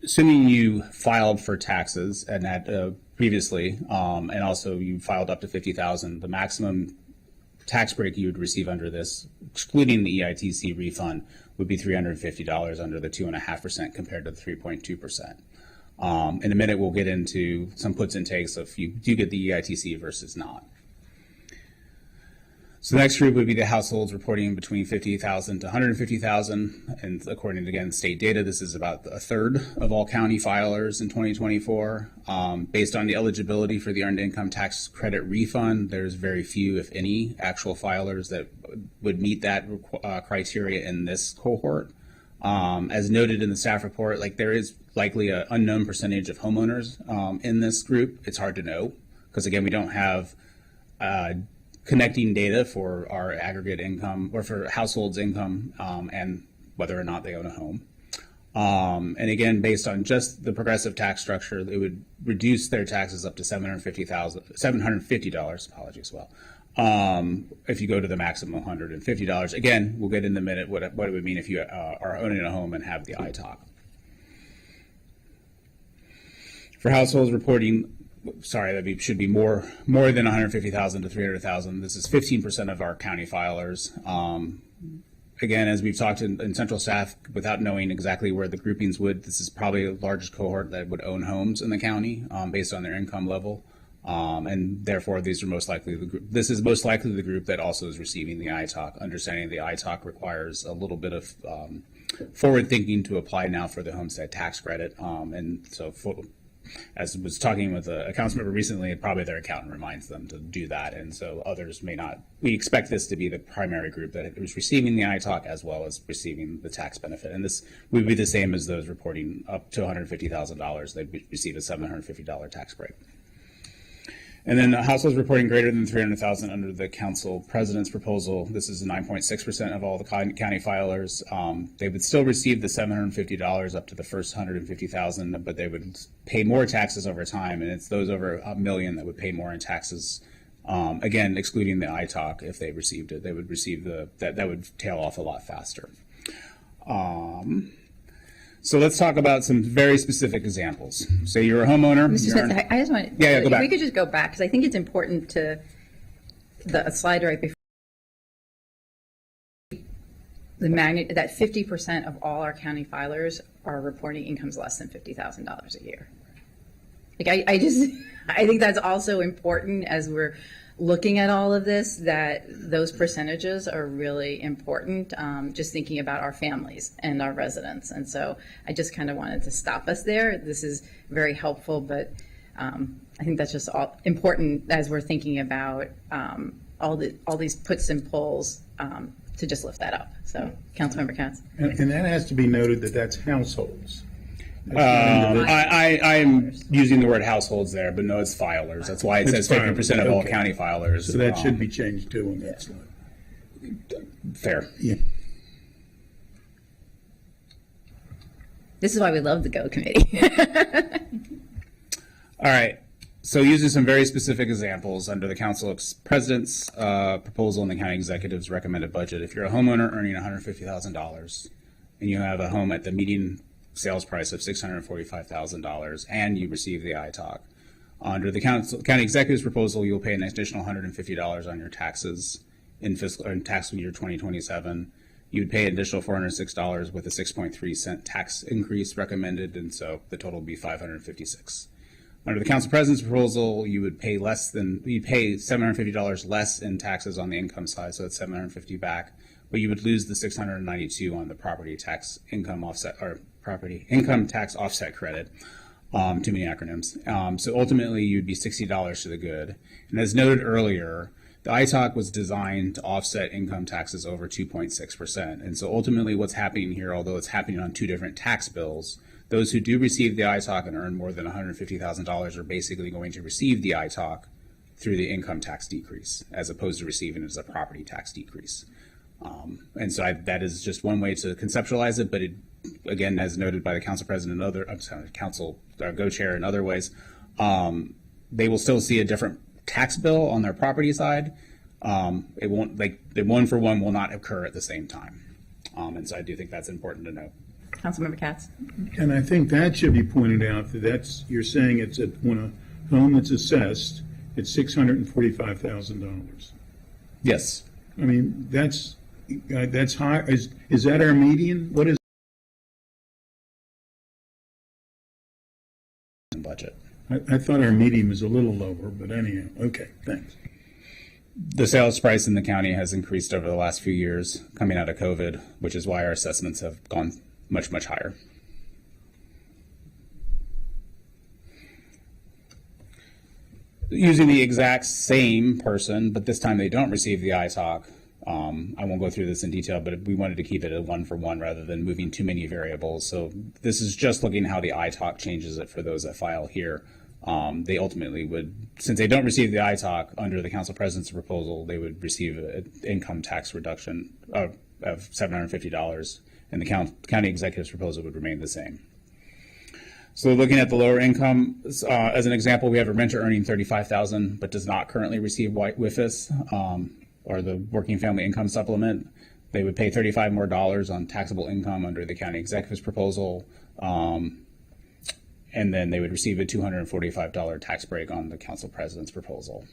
assuming you filed for taxes and that previously, and also you filed up to 50,000, the maximum tax break you would receive under this, excluding the EITC refund, would be $350 under the 2.5% compared to the 3.2%. In a minute, we'll get into some puts and takes if you do get the EITC versus not. So the next group would be the households reporting between 50,000 to 150,000. And according to, again, state data, this is about a third of all county filers in 2024. Based on the eligibility for the earned income tax credit refund, there's very few, if any, actual filers that would meet that criteria in this cohort. As noted in the staff report, like there is likely an unknown percentage of homeowners in this group. It's hard to know because, again, we don't have connecting data for our aggregate income or for households' income and whether or not they own a home. And again, based on just the progressive tax structure, it would reduce their taxes up to $750. Apologies, well, if you go to the maximum $150. Again, we'll get in a minute what it would mean if you are owning a home and have the ITOC. For households reporting, should be more than 150,000 to 300,000. This is 15% of our county filers. Again, as we've talked in central staff, without knowing exactly where the groupings would, this is probably the largest cohort that would own homes in the county based on their income level. And therefore, these are most likely this is most likely the group that also is receiving the ITOC. Understanding the ITOC requires a little bit of forward thinking to apply now for the homestead tax credit. And so as I was talking with a council member recently, probably their accountant reminds them to do that. And so others may not. We expect this to be the primary group that is receiving the ITOC as well as receiving the tax benefit. And this would be the same as those reporting up to $150,000. They'd receive a $750 tax break. And then households reporting greater than 300,000 under the council president's proposal. This is 9.6% of all the county filers. They would still receive the $750 up to the first 150,000, but they would pay more taxes over time. And it's those over $1 million that would pay more in taxes. Again, excluding the ITOC, if they received it, they would receive that would tail off a lot faster. So let's talk about some very specific examples. Say you're a homeowner. Mr. Smith, I just want go if back. we could just go back, because I think it's important to the slide right before the magnitude that 50% of all our county filers are reporting incomes less than $50,000 a year. Like I think that's also important as we're looking at all of this, that those percentages are really important, just thinking about our families and our residents. And so I just kind of wanted to stop us there. This is very helpful, but I think that's just important as we're thinking about all these puts and pulls to just lift that up. So, Councilmember Katz. And that has to be noted that that's households. I'm using the word households there, but no, it's filers. That's why it says 50% of all Okay. county filers. So that should be changed too on that slide. Fair. Yeah. This is why we love the GO committee. All right. So using some very specific examples under the council president's proposal and the county executive's recommended budget, if you're a homeowner earning $150,000 and you have a home at the median sales price of $645,000 and you receive the ITOC, under the county executive's proposal, you'll pay an additional $150 on your taxes in tax year 2027. You'd pay an additional $406 with a 6.3 cent tax increase recommended, and so the total would be $556. Under the council president's proposal, you'd pay $750 less in taxes on the income side, so it's $750 back, but you would lose the $692 on the property tax income offset or property income tax offset credit. Too many acronyms. So ultimately, you'd be $60 to the good. And as noted earlier, the ITOC was designed to offset income taxes over 2.6%. And so ultimately, what's happening here, although it's happening on two different tax bills, those who do receive the ITOC and earn more than $150,000 are basically going to receive the ITOC through the income tax decrease, as opposed to receiving it as a property tax decrease. And so that is just one way to conceptualize it, but it, again, as noted by the council president and council go-chair in other ways, they will still see a different tax bill on their property side. It won't, like, the one for one will not occur at the same time. And so I do think that's important to note. Councilmember Katz. And I think that should be pointed out that you're saying it's when a home that's assessed, it's $645,000. Yes. I mean, that's high. Is that our median? What is Budget. I thought our median was a little lower, but anyhow, okay, thanks. The sales price in the county has increased over the last few years coming out of COVID, which is why our assessments have gone much, much higher. Using the exact same person, but this time they don't receive the ITOC. I won't go through this in detail, but we wanted to keep it a one-for-one rather than moving too many variables. So this is just looking how the ITOC changes it for those that file here. They ultimately would, since they don't receive the ITOC under the council president's proposal, they would receive an income tax reduction of $750, and the county executive's proposal would remain the same. So looking at the lower income, as an example, we have a renter earning $35,000 but does not currently receive WIFIS or the Working Family Income Supplement. They would pay $35 more on taxable income under the county executive's proposal, and then they would receive a $245 tax break on the council president's proposal.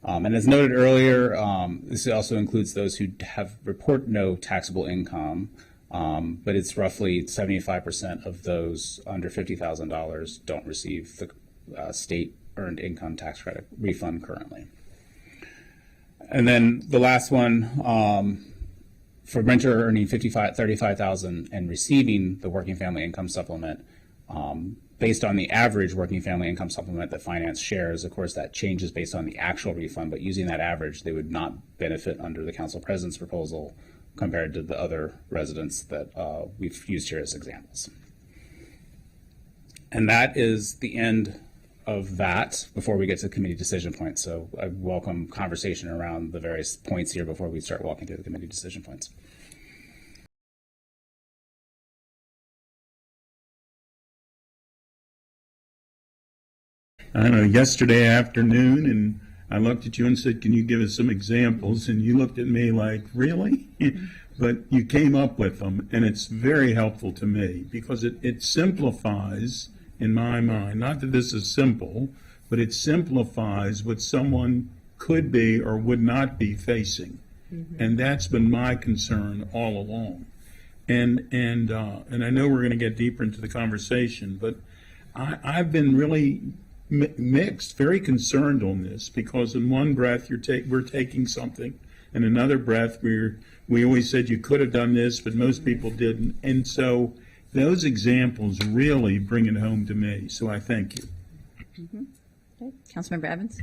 And as noted earlier, this also includes those who report no taxable income. But it's roughly 75% of those under $50,000 don't receive the state earned income tax credit refund currently. And then the last one, for renter earning $35,000 and receiving the Working Family Income Supplement, based on the average Working Family Income Supplement that finance shares, of course, that changes based on the actual refund, but using that average, they would not benefit under the council president's proposal compared to the other residents that we've used here as examples. And that is the end of that before we get to committee decision points. So I welcome conversation around the various points here before we start walking through the committee decision points. I don't know, yesterday afternoon, and I looked at you and said, can you give us some examples? And you looked at me like, really? But you came up with them, and it's very helpful to me because it simplifies, in my mind, not that this is simple, but it simplifies what someone could be or would not be facing. Mm-hmm. And that's been my concern all along. And I know we're going to get deeper into the conversation, but I've been really mixed, very concerned on this, because in one breath we're taking something, in another breath we always said you could have done this, but most people didn't. And so those examples really bring it home to me. So I thank you. Mm-hmm. Okay. Councilmember Evans.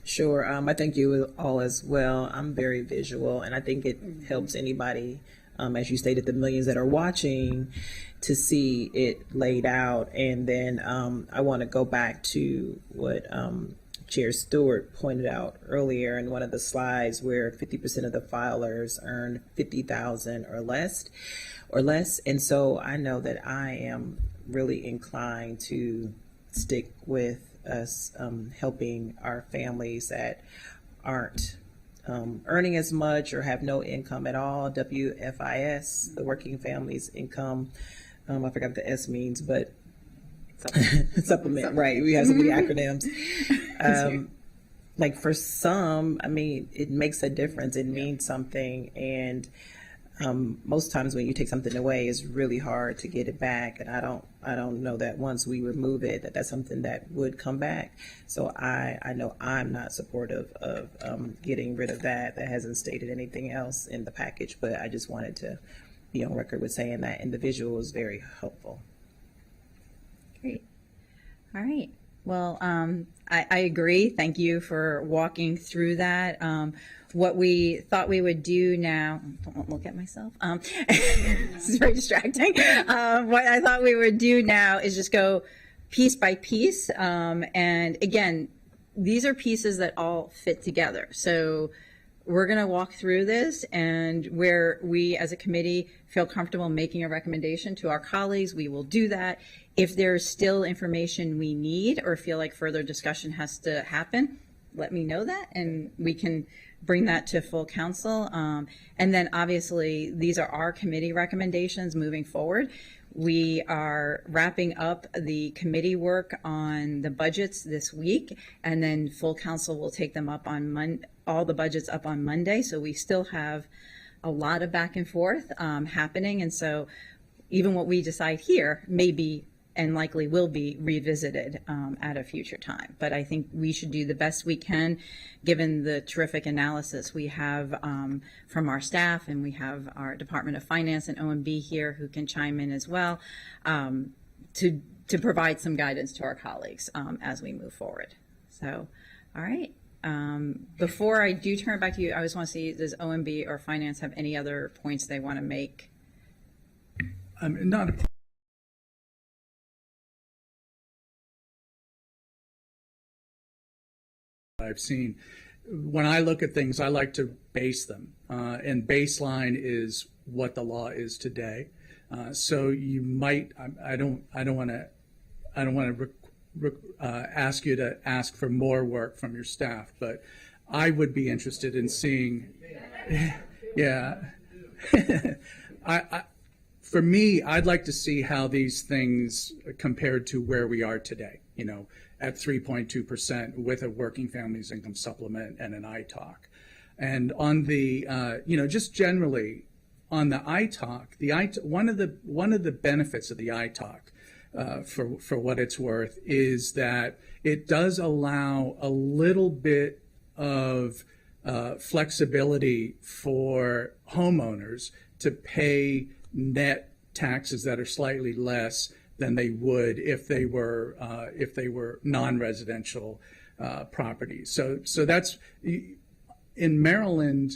Sure. I thank you all as well. I'm very visual, and I think it helps anybody, as you stated, the millions that are watching, to see it laid out. And then I want to go back to what Chair Stewart pointed out earlier in one of the slides, where 50% of the filers earn $50,000 or less. And so I know that I am really inclined to stick with us helping our families that aren't earning as much or have no income at all. WFIS, the Working Families Income. I forgot what the S means, but supplement, right? We have so many acronyms. Like for some, I mean, it makes a difference. It means something. And most times when you take something away, it's really hard to get it back. And I don't know that once we remove it, that's something that would come back. So I know I'm not supportive of getting rid of that. That hasn't stated anything else in the package, but I just wanted to be on record with saying that individual was very helpful. Great. All right. Well, I agree. Thank you for walking through that. What we thought we would do now, don't look at myself. This is very distracting. What I thought we would do now is just go piece by piece. And again, these are pieces that all fit together. So we're going to walk through this, and where we as a committee feel comfortable making a recommendation to our colleagues, we will do that. If there's still information we need or feel like further discussion has to happen, let me know that, and we can bring that to full council. And then obviously these are our committee recommendations moving forward. We are wrapping up the committee work on the budgets this week, and then full council will take them up on all the budgets up on Monday. So we still have a lot of back and forth happening. And so even what we decide here may be and likely will be revisited at a future time. But I think we should do the best we can, given the terrific analysis we have from our staff, and we have our Department of Finance and OMB here who can chime in as well, to provide some guidance to our colleagues as we move forward. So, all right. Before I do turn it back to you, I just want to see, does OMB or Finance have any other points they want to make? Not a I've seen. When I look at things, I like to base them, and baseline is what the law is today. So you might, I don't want to ask you to ask for more work from your staff, but I would be interested in seeing, yeah. For me, I'd like to see how these things compared to where we are today, at 3.2% with a working families income supplement and an ITOC. And on the, just generally on the ITOC, one of the benefits of the ITOC, for what it's worth, is that it does allow a little bit of flexibility for homeowners to pay net taxes that are slightly less than they would if they were non-residential properties. So that's in Maryland.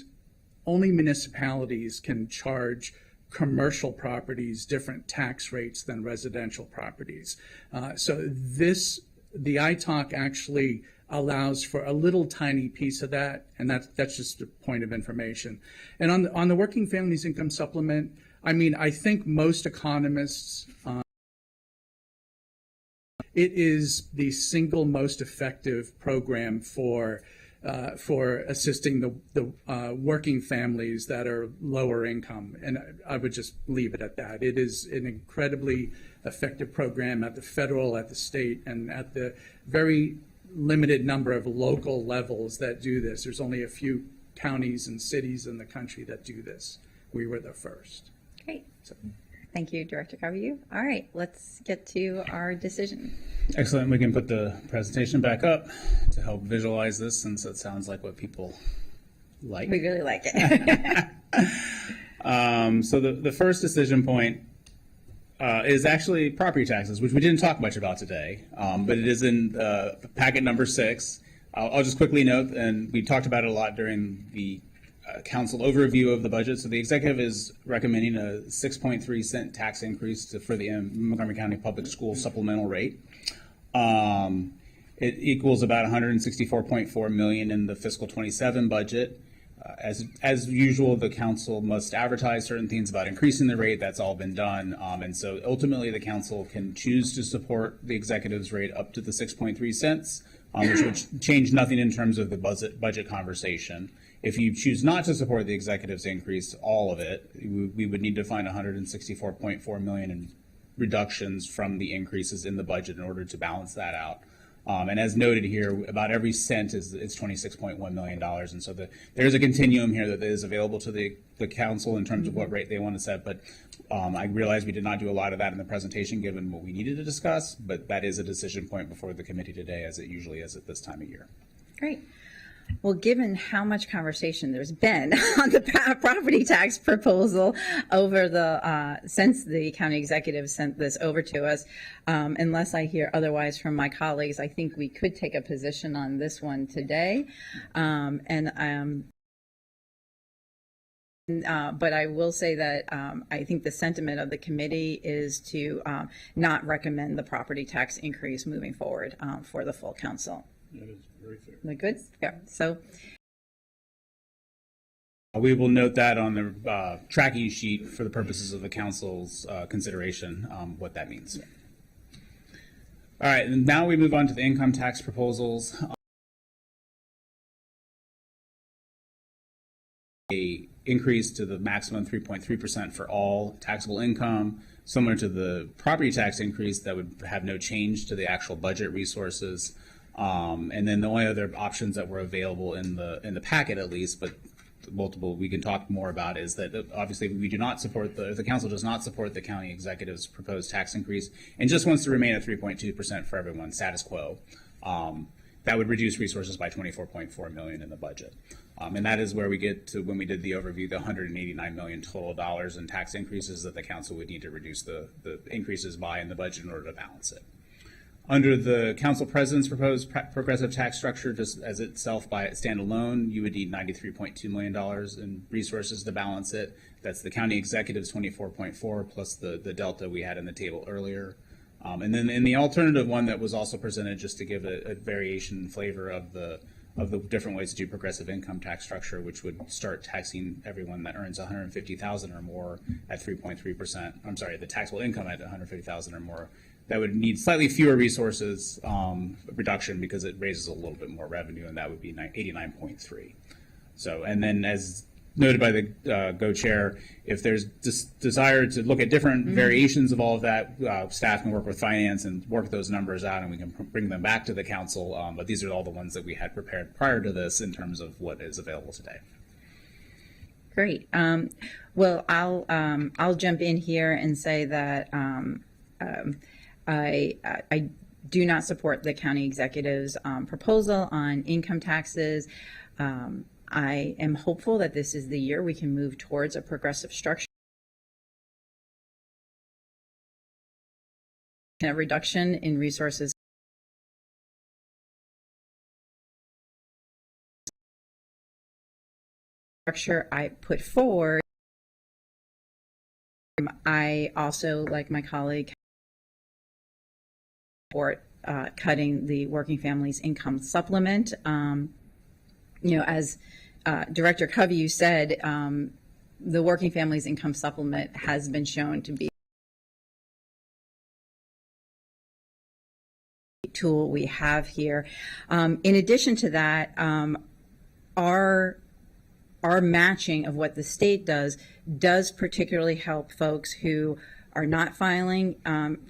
Only municipalities can charge commercial properties different tax rates than residential properties. So the ITOC actually allows for a little tiny piece of that, and that's just a point of information. And on the working families income supplement, I think most economists, it is the single most effective program for assisting the working families that are lower income, and I would just leave it at that. It is an incredibly effective program at the federal, at the state, and at the very limited number of local levels that do this. There's only a few counties and cities in the country that do this. We were the first. Great. Thank you, Director Carvey. All right, let's get to our decision. Excellent. We can put the presentation back up to help visualize this, since it sounds like what people like. We really like it. So the first decision point is actually property taxes, which we didn't talk much about today, but it is in packet number 6. I'll just quickly note, and we talked about it a lot during the council overview of the budget. So the executive is recommending a 6.3 cent tax increase for the Montgomery County Public Schools supplemental rate. It equals about $164.4 million in the fiscal 27 budget. As usual, the council must advertise certain things about increasing the rate. That's all been done. And so ultimately the council can choose to support the executive's rate up to the 6.3 cents, which would change nothing in terms of the budget conversation. If you choose not to support the executive's increase, all of it, we would need to find $164.4 million in reductions from the increases in the budget in order to balance that out. And as noted here, about every cent is $26.1 million. And so there's a continuum here that is available to the council in terms of what rate they want to set. But I realize we did not do a lot of that in the presentation given what we needed to discuss, but that is a decision point before the committee today, as it usually is at this time of year. Great. Well, given how much conversation there's been on the property tax proposal over since the county executive sent this over to us, unless I hear otherwise from my colleagues, I think we could take a position on this one today. But I will say that I think the sentiment of the committee is to not recommend the property tax increase moving forward for the full council. That is very fair. Am I good? Yeah. So we will note that on the tracking sheet for the purposes of the council's consideration, what that means. All right, and now we move on to the income tax proposals. A increase to the maximum 3.3% for all taxable income, similar to the property tax increase that would have no change to the actual budget resources. And then the only other options that were available in the packet, at least, but multiple we can talk more about is that obviously we do not support the council does not support the county executive's proposed tax increase and just wants to remain at 3.2% for everyone, status quo. That would reduce resources by $24.4 million in the budget. And that is where we get to, when we did the overview, the $189 million total dollars in tax increases that the council would need to reduce the increases by in the budget in order to balance it. Under the council president's proposed progressive tax structure, just as itself by standalone, you would need $93.2 million in resources to balance it. That's the county executive's 24.4 plus the delta we had in the table earlier. And then in the alternative one that was also presented, just to give a variation flavor of the different ways to do progressive income tax structure, which would start taxing everyone that earns $150,000 or more at 3.3%. I'm sorry, the taxable income at $150,000 or more. That would need slightly fewer resources reduction because it raises a little bit more revenue, and that would be 89.3. So, and then as noted by the co-chair, if there's desire to look at different variations of all of that, staff can work with finance and work those numbers out, and we can bring them back to the council. But these are all the ones that we had prepared prior to this in terms of what is available today. Great. Well, I'll jump in here and say that I do not support the county executive's proposal on income taxes. I am hopeful that this is the year we can move towards a progressive structure. A reduction in resources structure I put forward. I also, like my colleague, support cutting the working families income supplement. As Director Covey, you said, the Working Families Income Supplement has been shown to be a tool we have here. In addition to that, our matching of what the state does particularly help folks who are not filing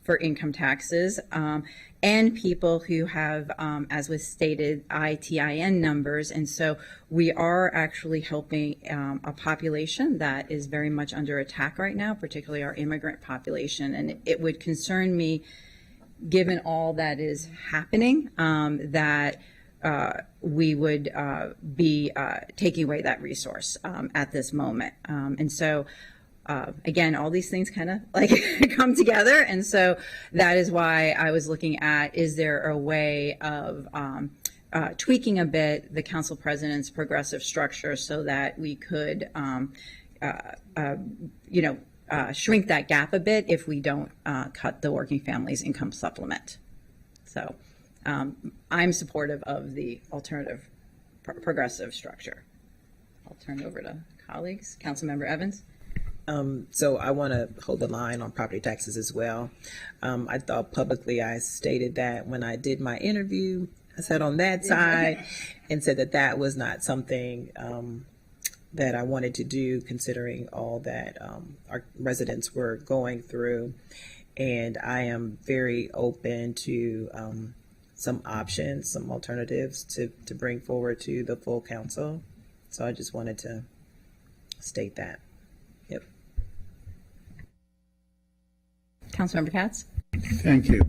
for income taxes, and people who have, as was stated, ITIN numbers. And so we are actually helping a population that is very much under attack right now, particularly our immigrant population. And it would concern me, given all that is happening, that we would be taking away that resource at this moment. And so again, all these things kind of like come together. And so that is why I was looking at, is there a way of tweaking a bit the council president's progressive structure so that we could, shrink that gap a bit if we don't cut the working families income supplement. So I'm supportive of the alternative progressive structure. I'll turn it over to colleagues. Councilmember Evans. So I want to hold the line on property taxes as well. I thought publicly I stated that when I did my interview, I said on that side and said that that was not something that I wanted to do, considering all that our residents were going through. And I am very open to some options, some alternatives to bring forward to the full council. So I just wanted to state that. Yep. Councilmember Katz. Thank you.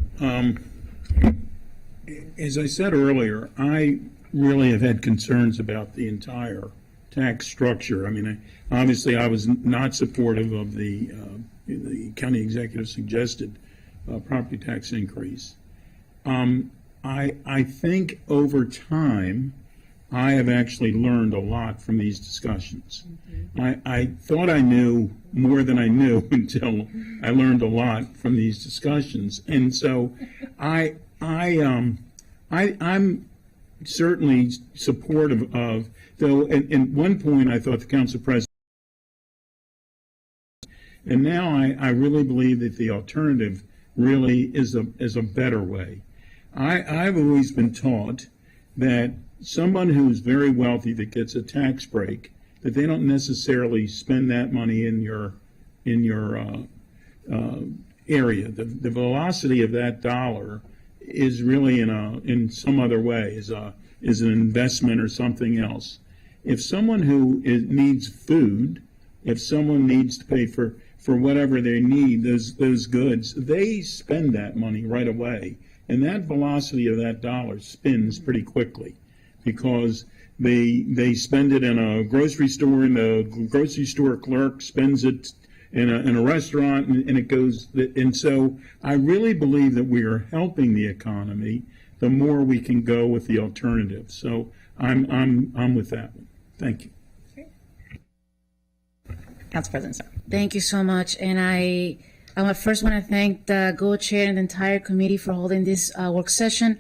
As I said earlier, I really have had concerns about the entire tax structure. I mean, obviously, I was not supportive of the county executive suggested property tax increase. I think over time, I have actually learned a lot from these discussions. I thought I knew more than I knew until I learned a lot from these discussions. And so I'm certainly supportive of, though at one point I thought the council president, and now I really believe that the alternative really is a better way. I've always been taught that someone who's very wealthy that gets a tax break, that they don't necessarily spend that money in your area. The velocity of that dollar is really in some other way, is an investment or something else. if someone who needs food, if someone needs to pay for whatever they need, those goods, they spend that money right away. And that velocity of that dollar spins pretty quickly because they spend it in a grocery store, and the grocery store clerk spends it in a restaurant, and it goes. And so I really believe that we are helping the economy the more we can go with the alternative. So I'm with that one. Thank you. Council President, sir. Thank you so much. And I first want to thank the co-chair and the entire committee for holding this work session.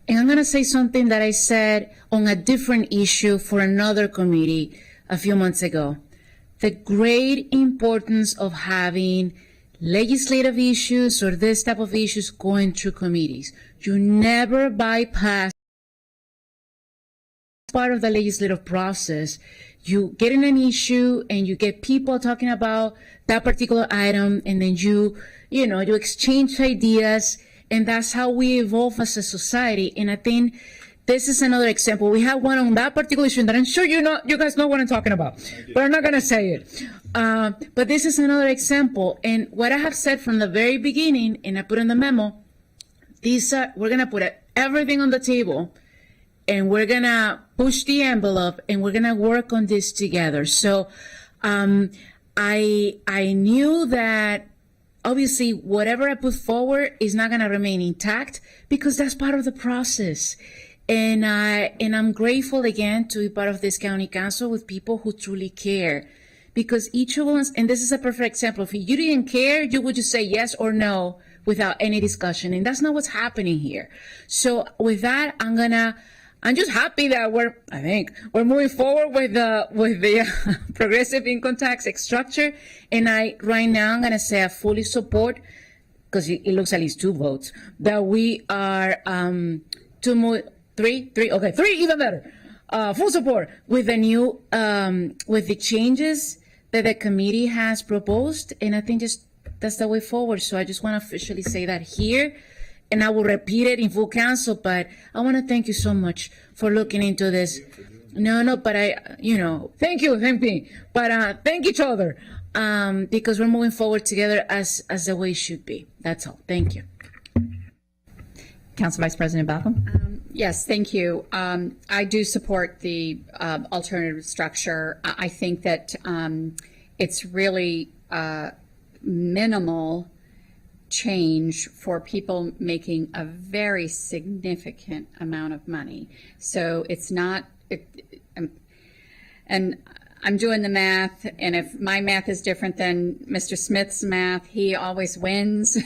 And I'm going to say something that I said on a different issue for another committee a few months ago. The great importance of having legislative issues or this type of issues going through committees. You never bypass part of the legislative process. You get in an issue and you get people talking about that particular item, and then you exchange ideas, and that's how we evolve as a society. And I think this is another example. We have one on that particular issue that I'm sure you guys know what I'm talking about, but I'm not going to say it. But this is another example. And what I have said from the very beginning, and I put in the memo, we're going to put everything on the table, and we're going to push the envelope, and we're going to work on this together. So I knew that obviously whatever I put forward is not going to remain intact because that's part of the process. And I'm grateful again to be part of this county council with people who truly care, because each of us, and this is a perfect example, if you didn't care, you would just say yes or no without any discussion. And that's not what's happening here. So with that, I'm just happy that we're moving forward with the progressive income tax structure. And right now I'm going to say I fully support, because it looks at least 2 votes, that we are to move. Three, even better. Full support with the new, with the changes that the committee has proposed. And I think that's the way forward. So I just want to officially say that here, and I will repeat it in full council, but I want to thank you so much for looking into this. No, but thank you. But thank each other, because we're moving forward together as the way it should be. That's all. Thank you. Council Vice President Balcom. Yes, thank you. I do support the alternative structure. I think that it's really minimal change for people making a very significant amount of money. So it's not, and I'm doing the math, and if my math is different than Mr. Smith's math, he always wins.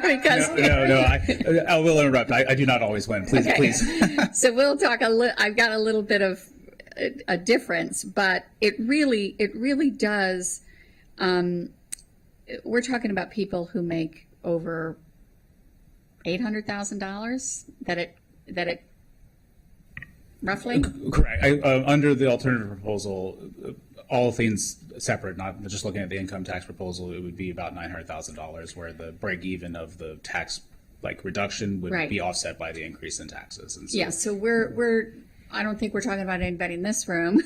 Because I will interrupt. I do not always win. Please, okay. Please. So we'll talk I've got a little bit of a difference, but it really does. We're talking about people who make over $800,000. That it roughly. Correct. Under the alternative proposal, all things separate, not just looking at the income tax proposal, it would be about $900,000, where the break even of the tax reduction would be offset by the increase in taxes. And so, so we're I don't think we're talking about anybody in this room,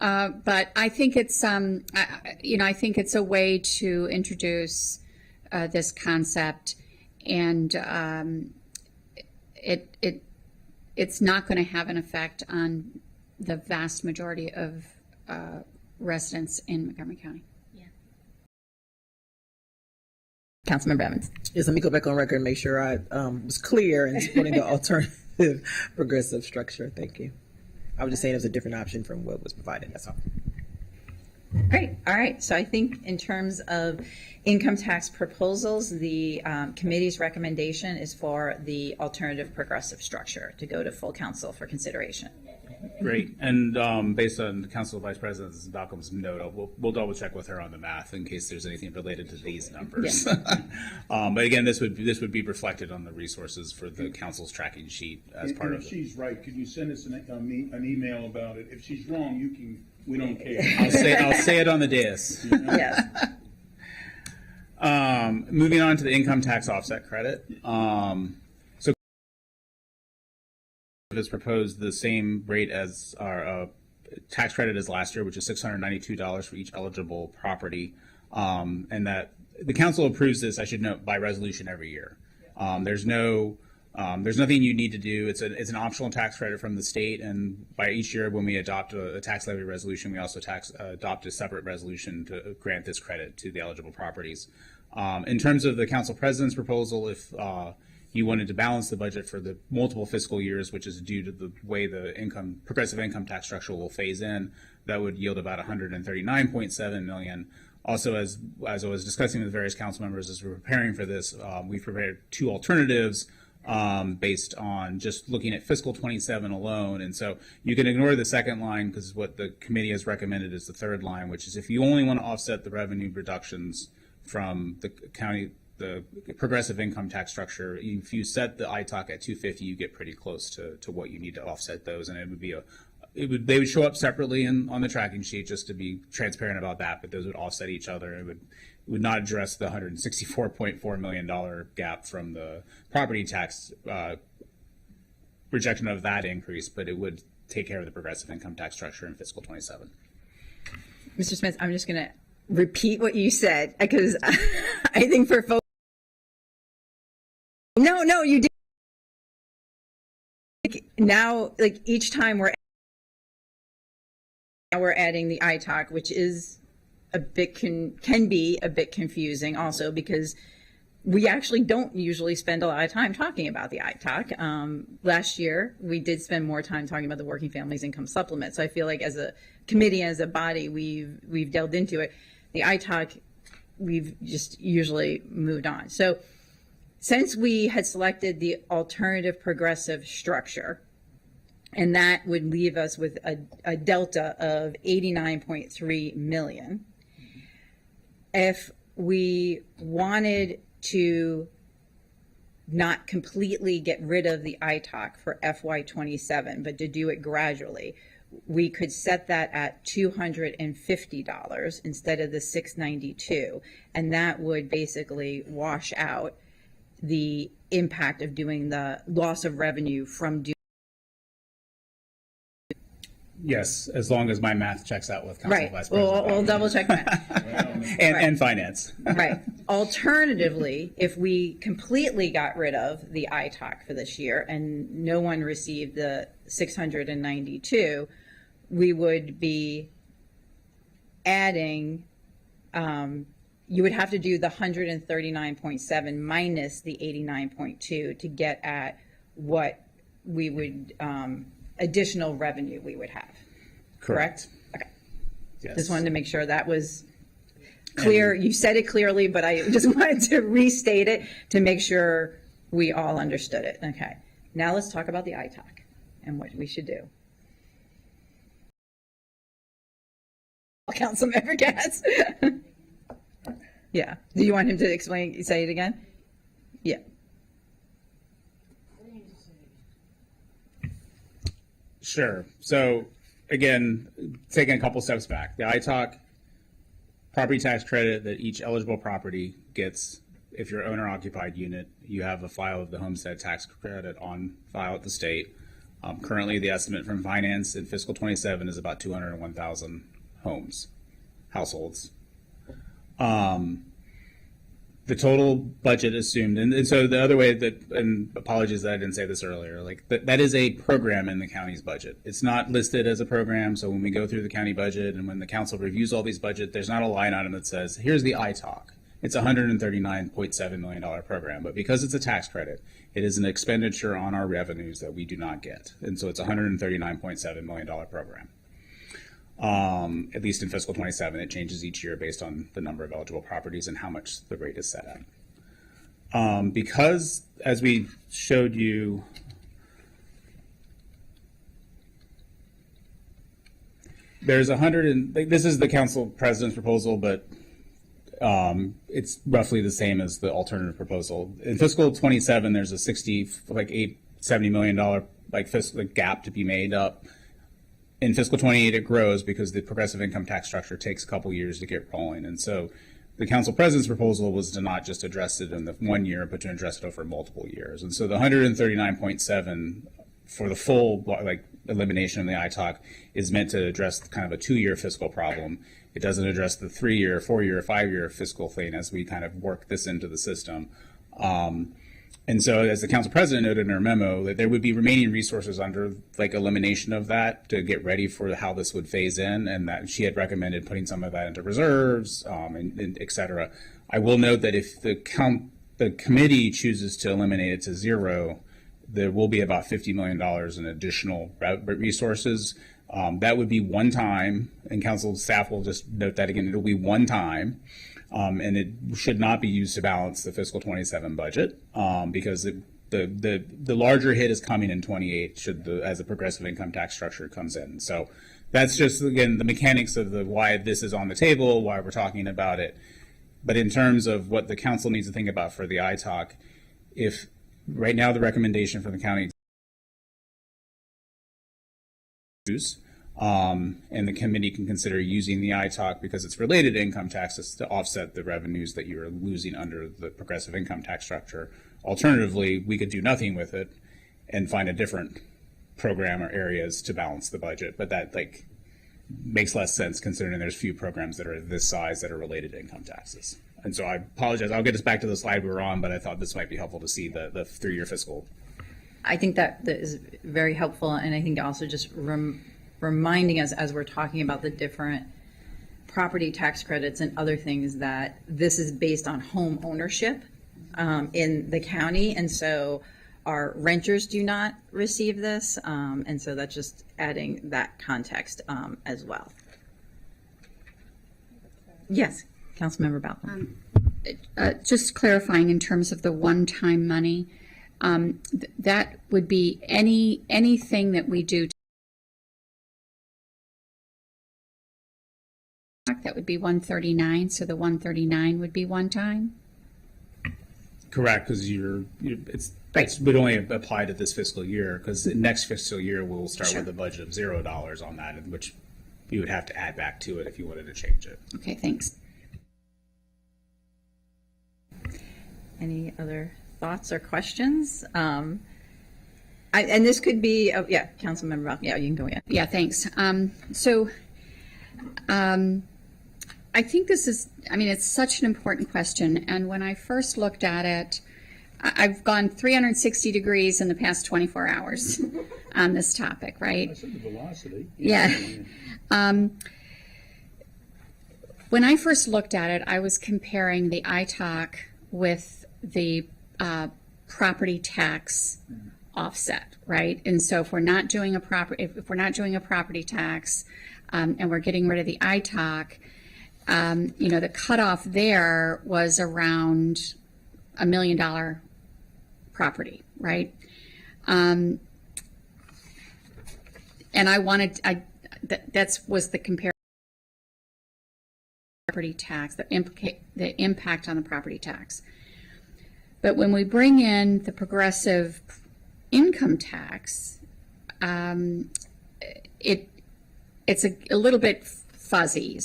but I think it's I think it's a way to introduce this concept, and it's not going to have an effect on the vast majority of residents in Montgomery County. Councilmember Evans. Yes, let me go back on record and make sure I was clear in supporting the alternative progressive structure. Thank you. I was just saying it was a different option from what was provided. That's all. Great. All right. So I think in terms of income tax proposals, the committee's recommendation is for the alternative progressive structure to go to full council for consideration. Great. And based on Council Vice President Balcom's note, we'll double check with her on the math in case there's anything related to these numbers. But again, this would be reflected on the resources for the council's tracking sheet as part of it. If she's right, could you send us an email about it? If she's wrong, we don't care. I'll say it on the dais. Yes. Moving on to the income tax offset credit. Has proposed the same rate as our tax credit as last year, which is $692 for each eligible property, and that the council approves this, I should note, by resolution every year. There's nothing you need to do. It's an optional tax credit from the state, and by each year when we adopt a tax levy resolution, we also adopt a separate resolution to grant this credit to the eligible properties. In terms of the council president's proposal, if you wanted to balance the budget for the multiple fiscal years, which is due to the way the progressive income tax structure will phase in, that would yield about $139.7 million. Also, as I was discussing with various council members as we're preparing for this, we've prepared two alternatives based on just looking at fiscal 27 alone. And so you can ignore the second line because what the committee has recommended is the third line, which is if you only want to offset the revenue reductions from the the progressive income tax structure, if you set the ITOC at 250, you get pretty close to what you need to offset those. And it would be they would show up separately on the tracking sheet, just to be transparent about that, but those would offset each other. It would not address the $164.4 million gap from the property tax rejection of that increase, but it would take care of the progressive income tax structure in fiscal 27. Mr. Smith, I'm just going to repeat what you said because I think for folks. No, you did. Now, like each time we're adding the ITOC, which is a bit can be a bit confusing also because we actually don't usually spend a lot of time talking about the ITOC. Last year, we did spend more time talking about the Working Families Income Supplement. So I feel like as a committee, as a body, we've delved into it. The ITOC, we've just usually moved on. So since we had selected the alternative progressive structure, and that would leave us with a delta of $89.3 million. If we wanted to not completely get rid of the ITOC for FY27, but to do it gradually, we could set that at $250 instead of the $692, and that would basically wash out the impact of doing the loss of revenue from doing. Yes, as long as my math checks out with Council Right. Vice President. We'll double check that. and finance. Right. Alternatively, if we completely got rid of the ITOC for this year and no one received the 692, we would be adding, you would have to do the 139.7 minus the 89.2 to get at what we would, additional revenue we would have. Correct? Okay. Yes. Just wanted to make sure that was clear. You said it clearly, but I just wanted to restate it to make sure we all understood it. Okay. Now let's talk about the ITOC and what we should do. Councilmember Katz. Yeah. Do you want him to say it again? Yeah. Sure. So again, taking a couple steps back, the ITOC property tax credit that each eligible property gets, if you're owner occupied unit, you have a file of the homestead tax credit on file at the state. Currently, the estimate from finance in fiscal 27 is about 201,000 households. The total budget assumed, and so the other way that, and apologies that I didn't say this earlier, like that is a program in the county's budget. It's not listed as a program, so when we go through the county budget and when the council reviews all these budget, there's not a line item that says, here's the ITOC. It's a $139.7 million program, but because it's a tax credit, it is an expenditure on our revenues that we do not get. And so it's a $139.7 million program. At least in fiscal 27, it changes each year based on the number of eligible properties and how much the rate is set at. Because, as we showed you, there's this is the council president's proposal, but it's roughly the same as the alternative proposal. In fiscal 27, there's a $70 million fiscal gap to be made up. In fiscal 28, it grows because the progressive income tax structure takes a couple years to get rolling. And so the council president's proposal was to not just address it in the 1 year, but to address it over multiple years. And so the 139.7 for the full, elimination of the ITOC is meant to address kind of a 2-year fiscal problem. It doesn't address the 3-year, 4-year, 5-year fiscal thing as we kind of work this into the system. And so, as the council president noted in her memo, that there would be remaining resources under like elimination of that to get ready for how this would phase in, and that she had recommended putting some of that into reserves, and et cetera. I will note that if the committee chooses to eliminate it to zero, there will be about $50 million in additional resources. That would be one time, and council staff will just note that again, it'll be one time. And it should not be used to balance the fiscal 27 budget, because the larger hit is coming in 28 as the progressive income tax structure comes in. So that's just, again, the mechanics of why this is on the table, why we're talking about it. But in terms of what the council needs to think about for the ITOC, if right now the recommendation for the county and the committee can consider using the ITOC because it's related to income taxes to offset the revenues that you're losing under the progressive income tax structure. Alternatively, we could do nothing with it and find a different program or areas to balance the budget, but that makes less sense considering there's few programs that are this size that are related to income taxes. And so I apologize. I'll get us back to the slide we were on, but I thought this might be helpful to see the 3-year fiscal. I think that is very helpful, and I think also just reminding us as we're talking about the different property tax credits and other things that this is based on home ownership in the county, and so our renters do not receive this, and so that's just adding that context as well. Yes, Councilmember Balcom. Just clarifying in terms of the one-time money, that would be anything that we do. That would be 139, so the 139 would be one time? Correct, because it would only apply to this fiscal year, because next fiscal year we'll start with a budget of $0 on that, which you would have to add back to it if you wanted to change it. Okay, thanks. Any other thoughts or questions? And this could be, Councilmember Balcom. Yeah, you can go in. Yeah, thanks. I think this is, it's such an important question. And when I first looked at it, I've gone 360 degrees in the past 24 hours on this topic, right? I said the velocity. Yeah. When I first looked at it, I was comparing the ITOC with the property tax offset, right? And so if we're not doing a property tax, and we're getting rid of the ITOC, the cutoff there was around $1 million property, right? And that was the comparative property tax, the impact on the property tax. But when we bring in the progressive income tax, it's a little bit fuzzy.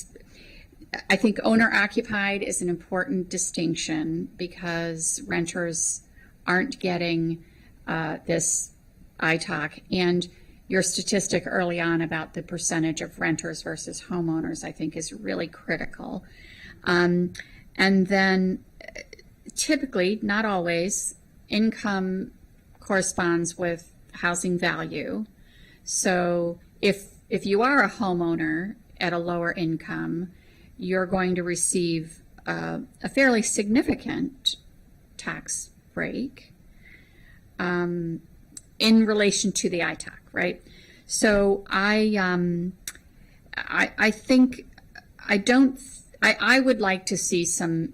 I think owner-occupied is an important distinction because renters aren't getting this ITOC. And your statistic early on about the percentage of renters versus homeowners, I think, is really critical. And then typically, not always, income corresponds with housing value. So if you are a homeowner at a lower income, you're going to receive a fairly significant tax break in relation to the ITOC, right? So I think I would like to see some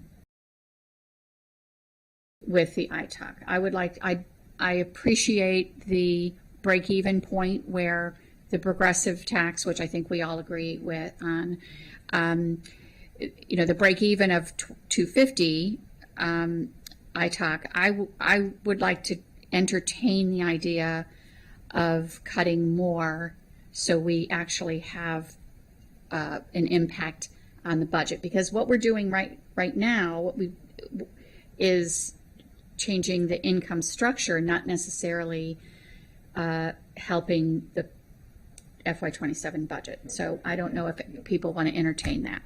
with the ITOC. I appreciate the break-even point where the progressive tax, which I think we all agree with on, the break-even of $250 ITOC. I would like to entertain the idea of cutting more so we actually have an impact on the budget, because what we're doing right now is changing the income structure, not necessarily helping the FY27 budget. So I don't know if people want to entertain that.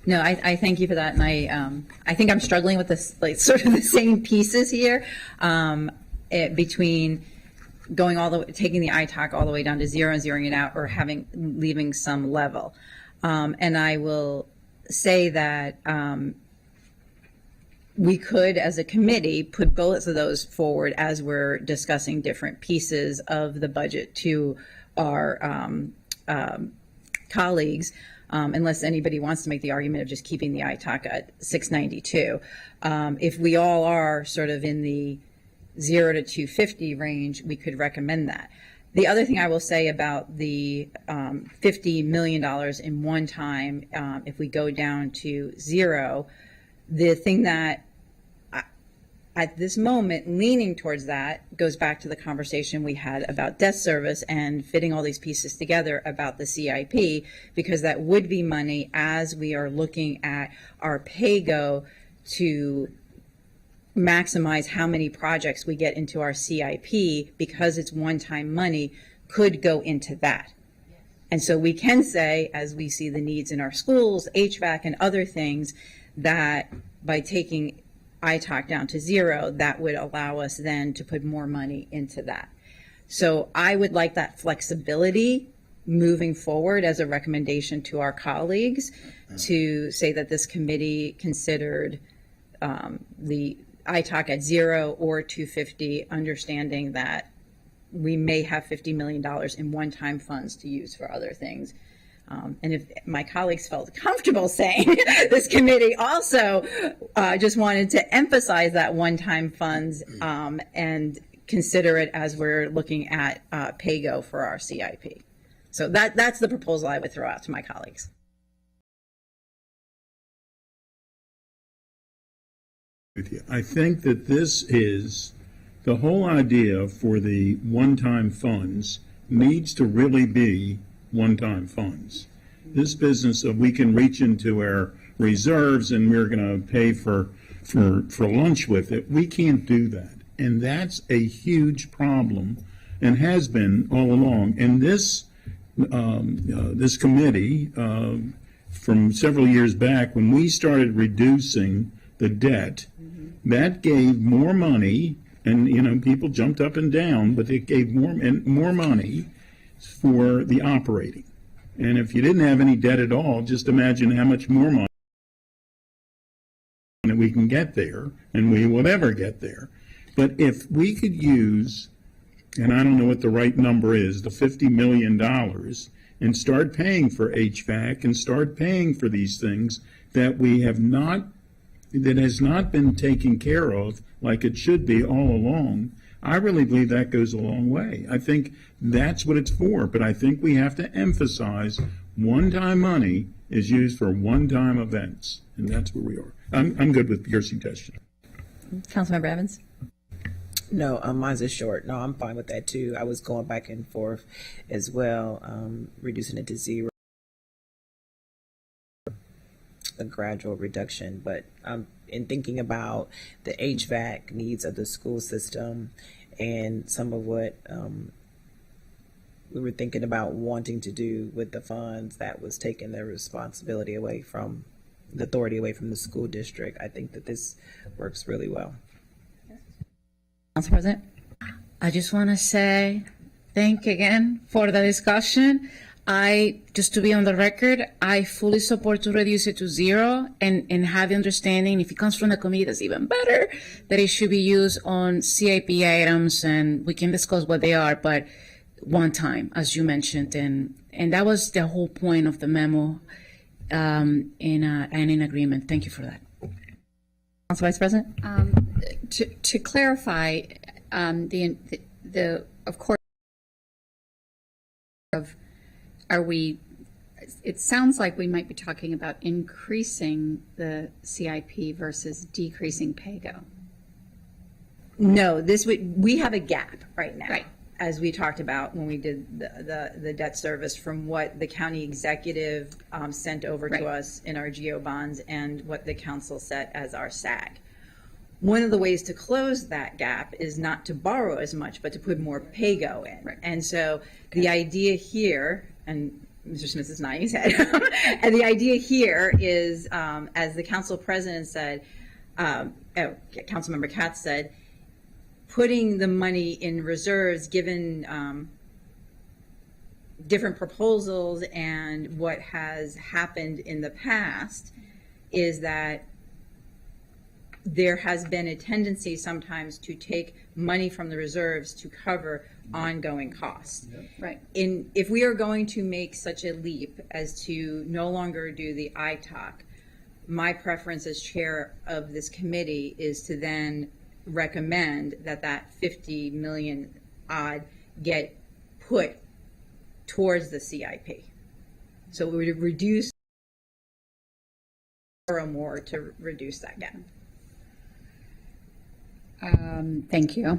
No, I thank you for that, and I think I'm struggling with this, like, sort of the same pieces here, between going taking the ITAC all the way down to zero and zeroing it out, or leaving some level. And I will say that we could, as a committee, put both of those forward as we're discussing different pieces of the budget to our colleagues, unless anybody wants to make the argument of just keeping the ITAC at 692. If we all are sort of in the 0 to 250 range, we could recommend that. The other thing I will say about the $50 million in one time, if we go down to zero, the thing that at this moment leaning towards that goes back to the conversation we had about debt service and fitting all these pieces together about the CIP, because that would be money as we are looking at our pay-go to maximize how many projects we get into our CIP, because it's one-time money, could go into that. And so we can say, as we see the needs in our schools, HVAC and other things, that by taking ITAC down to zero, that would allow us then to put more money into that. So I would like that flexibility moving forward as a recommendation to our colleagues, to say that this committee considered the ITAC at zero or 250, understanding that we may have $50 million in one-time funds to use for other things. And if my colleagues felt comfortable saying this committee also just wanted to emphasize that one-time funds and consider it as we're looking at pay-go for our CIP. So that's the proposal I would throw out to my colleagues. With you. I think that this is the whole idea for the one-time funds needs to really be one-time funds. This business of we can reach into our reserves and we're going to pay for lunch with it, we can't do that. And that's a huge problem and has been all along. And this committee, from several years back, when we started reducing the debt, that gave more money, and people jumped up and down, but it gave more money for the operating. And if you didn't have any debt at all, just imagine how much more money that we can get there, and we will ever get there. But if we could use, and I don't know what the right number is, the $50 million, and start paying for HVAC and start paying for these things that we have not, that has not been taken care of like it should be all along, I really believe that goes a long way. I think that's what it's for, but I think we have to emphasize one-time money is used for one-time events, and that's where we are. I'm good with your suggestion. Councilmember Evans? No, mine's is short. No, I'm fine with that too. I was going back and forth as well, reducing it to zero. A gradual reduction, but in thinking about the HVAC needs of the school system and some of what we were thinking about wanting to do with the funds, that was taking the responsibility away from the authority away from the school district. I think that this works really well. Council President? I just want to say thank you again for the discussion. Just to be on the record, I fully support to reduce it to zero and have the understanding, if it comes from the committee, that's even better, that it should be used on CIP items, and we can discuss what they are, but one time, as you mentioned, and that was the whole point of the memo, and in agreement. Thank you for that. Council Vice President? To clarify, the of course, it sounds like we might be talking about increasing the CIP versus decreasing pay-go. No, we have a gap right now. Right. As we talked about when we did the debt service, from what the county executive sent over to us in our GO bonds and what the council set as our SAG. one of the ways to close that gap is not to borrow as much, but to put more pay-go in. Right. And so the idea here, and Mr. Smith is nodding his head, and the idea here is, as the council president said, Councilmember Katz said, putting the money in reserves given different proposals and what has happened in the past is that there has been a tendency sometimes to take money from the reserves to cover ongoing costs. Right. If we are going to make such a leap as to no longer do the ITOC, my preference as chair of this committee is to then recommend that 50 million odd get put towards the CIP. So we would reduce or more to reduce that gap. Thank you.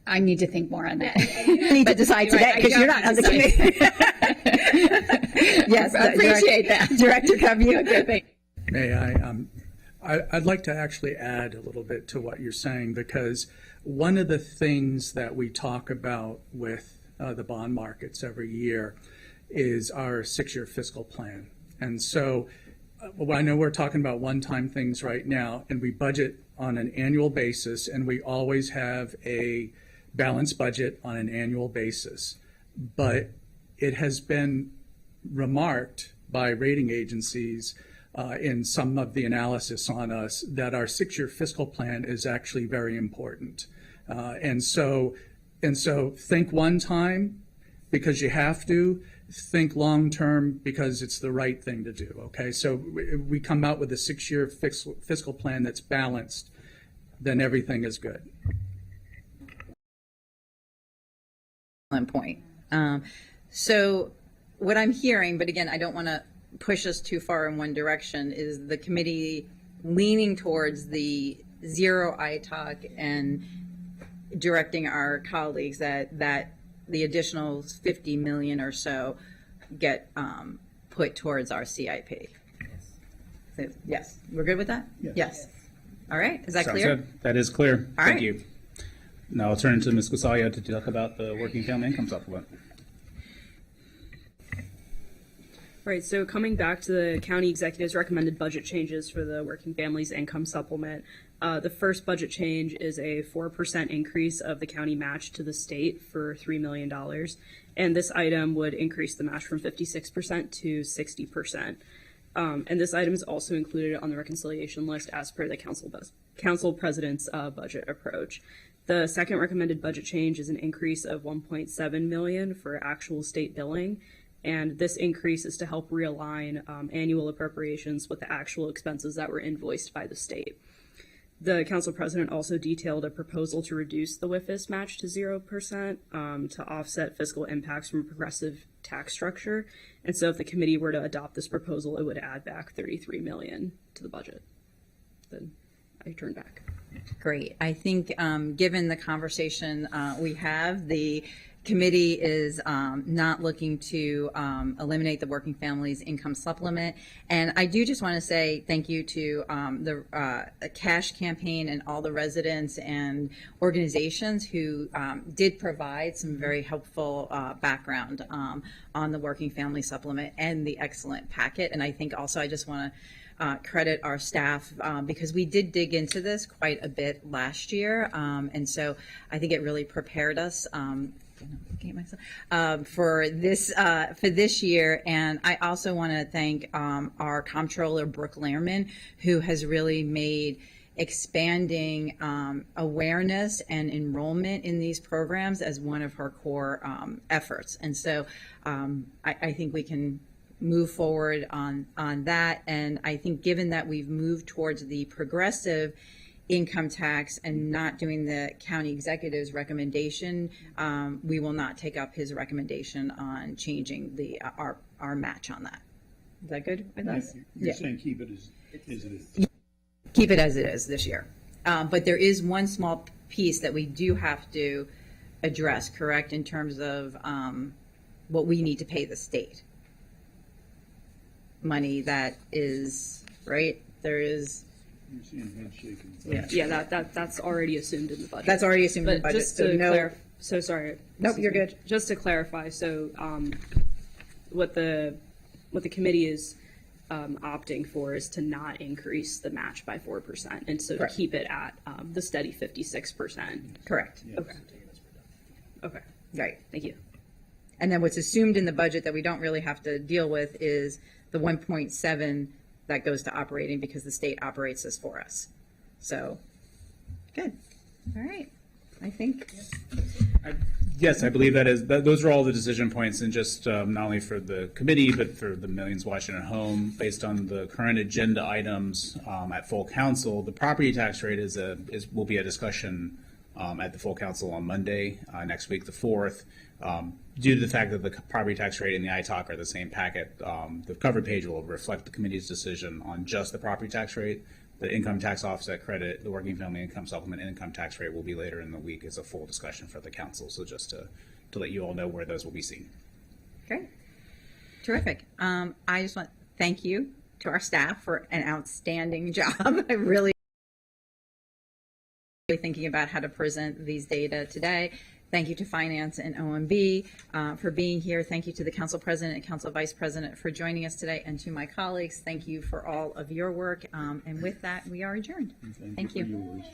I need to think more on that. You need to decide today because you're not on the committee. Yes, I appreciate that. Director Covey. Okay, thank you. May I'd like to actually add a little bit to what you're saying, because one of the things that we talk about with the bond markets every year is our 6-year fiscal plan. And so I know we're talking about one-time things right now, and we budget on an annual basis, and we always have a balanced budget on an annual basis. But it has been remarked by rating agencies in some of the analysis on us that our 6-year fiscal plan is actually very important. And so think one time because you have to, think long-term because it's the right thing to do, okay? So we come out with a 6-year fiscal plan that's balanced, then everything is good. Point. So what I'm hearing, but again, I don't want to push us too far in one direction, is the committee leaning towards the zero ITOC and directing our colleagues that the additional 50 million or so get put towards our CIP. So, yes, we're good with that? Yes. All right, is that Sounds clear? good. That is clear. All Thank right. you. Now I'll turn to Ms. Gusalia to talk about the working family income supplement. Right, so coming back to the county executive's recommended budget changes for the Working Families Income Supplement, the first budget change is a 4% increase of the county match to the state for $3 million. And this item would increase the match from 56% to 60%. And this item is also included on the reconciliation list as per the council president's budget approach. The second recommended budget change is an increase of $1.7 million for actual state billing. And this increase is to help realign annual appropriations with the actual expenses that were invoiced by the state. The council president also detailed a proposal to reduce the WIFIS match to 0% to offset fiscal impacts from a progressive tax structure. And so if the committee were to adopt this proposal, it would add back $33 million to the budget. Then I turn back. Great. I think given the conversation we have, the committee is not looking to eliminate the Working Families Income Supplement. And I do just want to say thank you to the cash campaign and all the residents and organizations who did provide some very helpful background on the Working Family Supplement and the excellent packet. And I think also I just want to credit our staff because we did dig into this quite a bit last year. And so I think it really prepared us for this year. And I also want to thank our comptroller, Brooke Lehrman, who has really made expanding awareness and enrollment in these programs as one of her core efforts. And so I think we can move forward on that. And I think given that we've moved towards the progressive income tax and not doing the county executive's recommendation, we will not take up his recommendation on changing our match on that. Is that good with us? You're saying keep it as it is. Keep it as it is this year. But there is one small piece that we do have to address, correct, in terms of what we need to pay the state. money that is, right? There is, You're seeing head shaking. yeah. That's already assumed in the budget. That's already assumed in the But budget. just So to no, clarify, so sorry. Nope, Excuse you're me. good. Just to clarify, so what the committee is opting for is to not increase the match by 4%, and so Correct. to keep it at the steady 56%. correct. Okay. Okay. Right. Thank you. And then what's assumed in the budget that we don't really have to deal with is the 1.7 that goes to operating because the state operates this for us. So, good. All right. I think, Yes, I believe those are all the decision points, and just not only for the committee, but for the millions watching at home. Based on the current agenda items at full council, the property tax rate will be a discussion at the full council on Monday next week, the 4th. Due to the fact that the property tax rate and the ITOC are the same packet, the cover page will reflect the committee's decision on just the property tax rate. The income tax offset credit, the working family income supplement, and income tax rate will be later in the week as a full discussion for the council. So just to let you all know where those will be seen. great. Terrific. I just want to thank you to our staff for an outstanding job. I really thinking about how to present these data today. Thank you to Finance and OMB for being here. Thank you to the Council President and Council Vice President for joining us today, and to my colleagues, thank you for all of your work. And with that, we are adjourned. Thank you. For yours.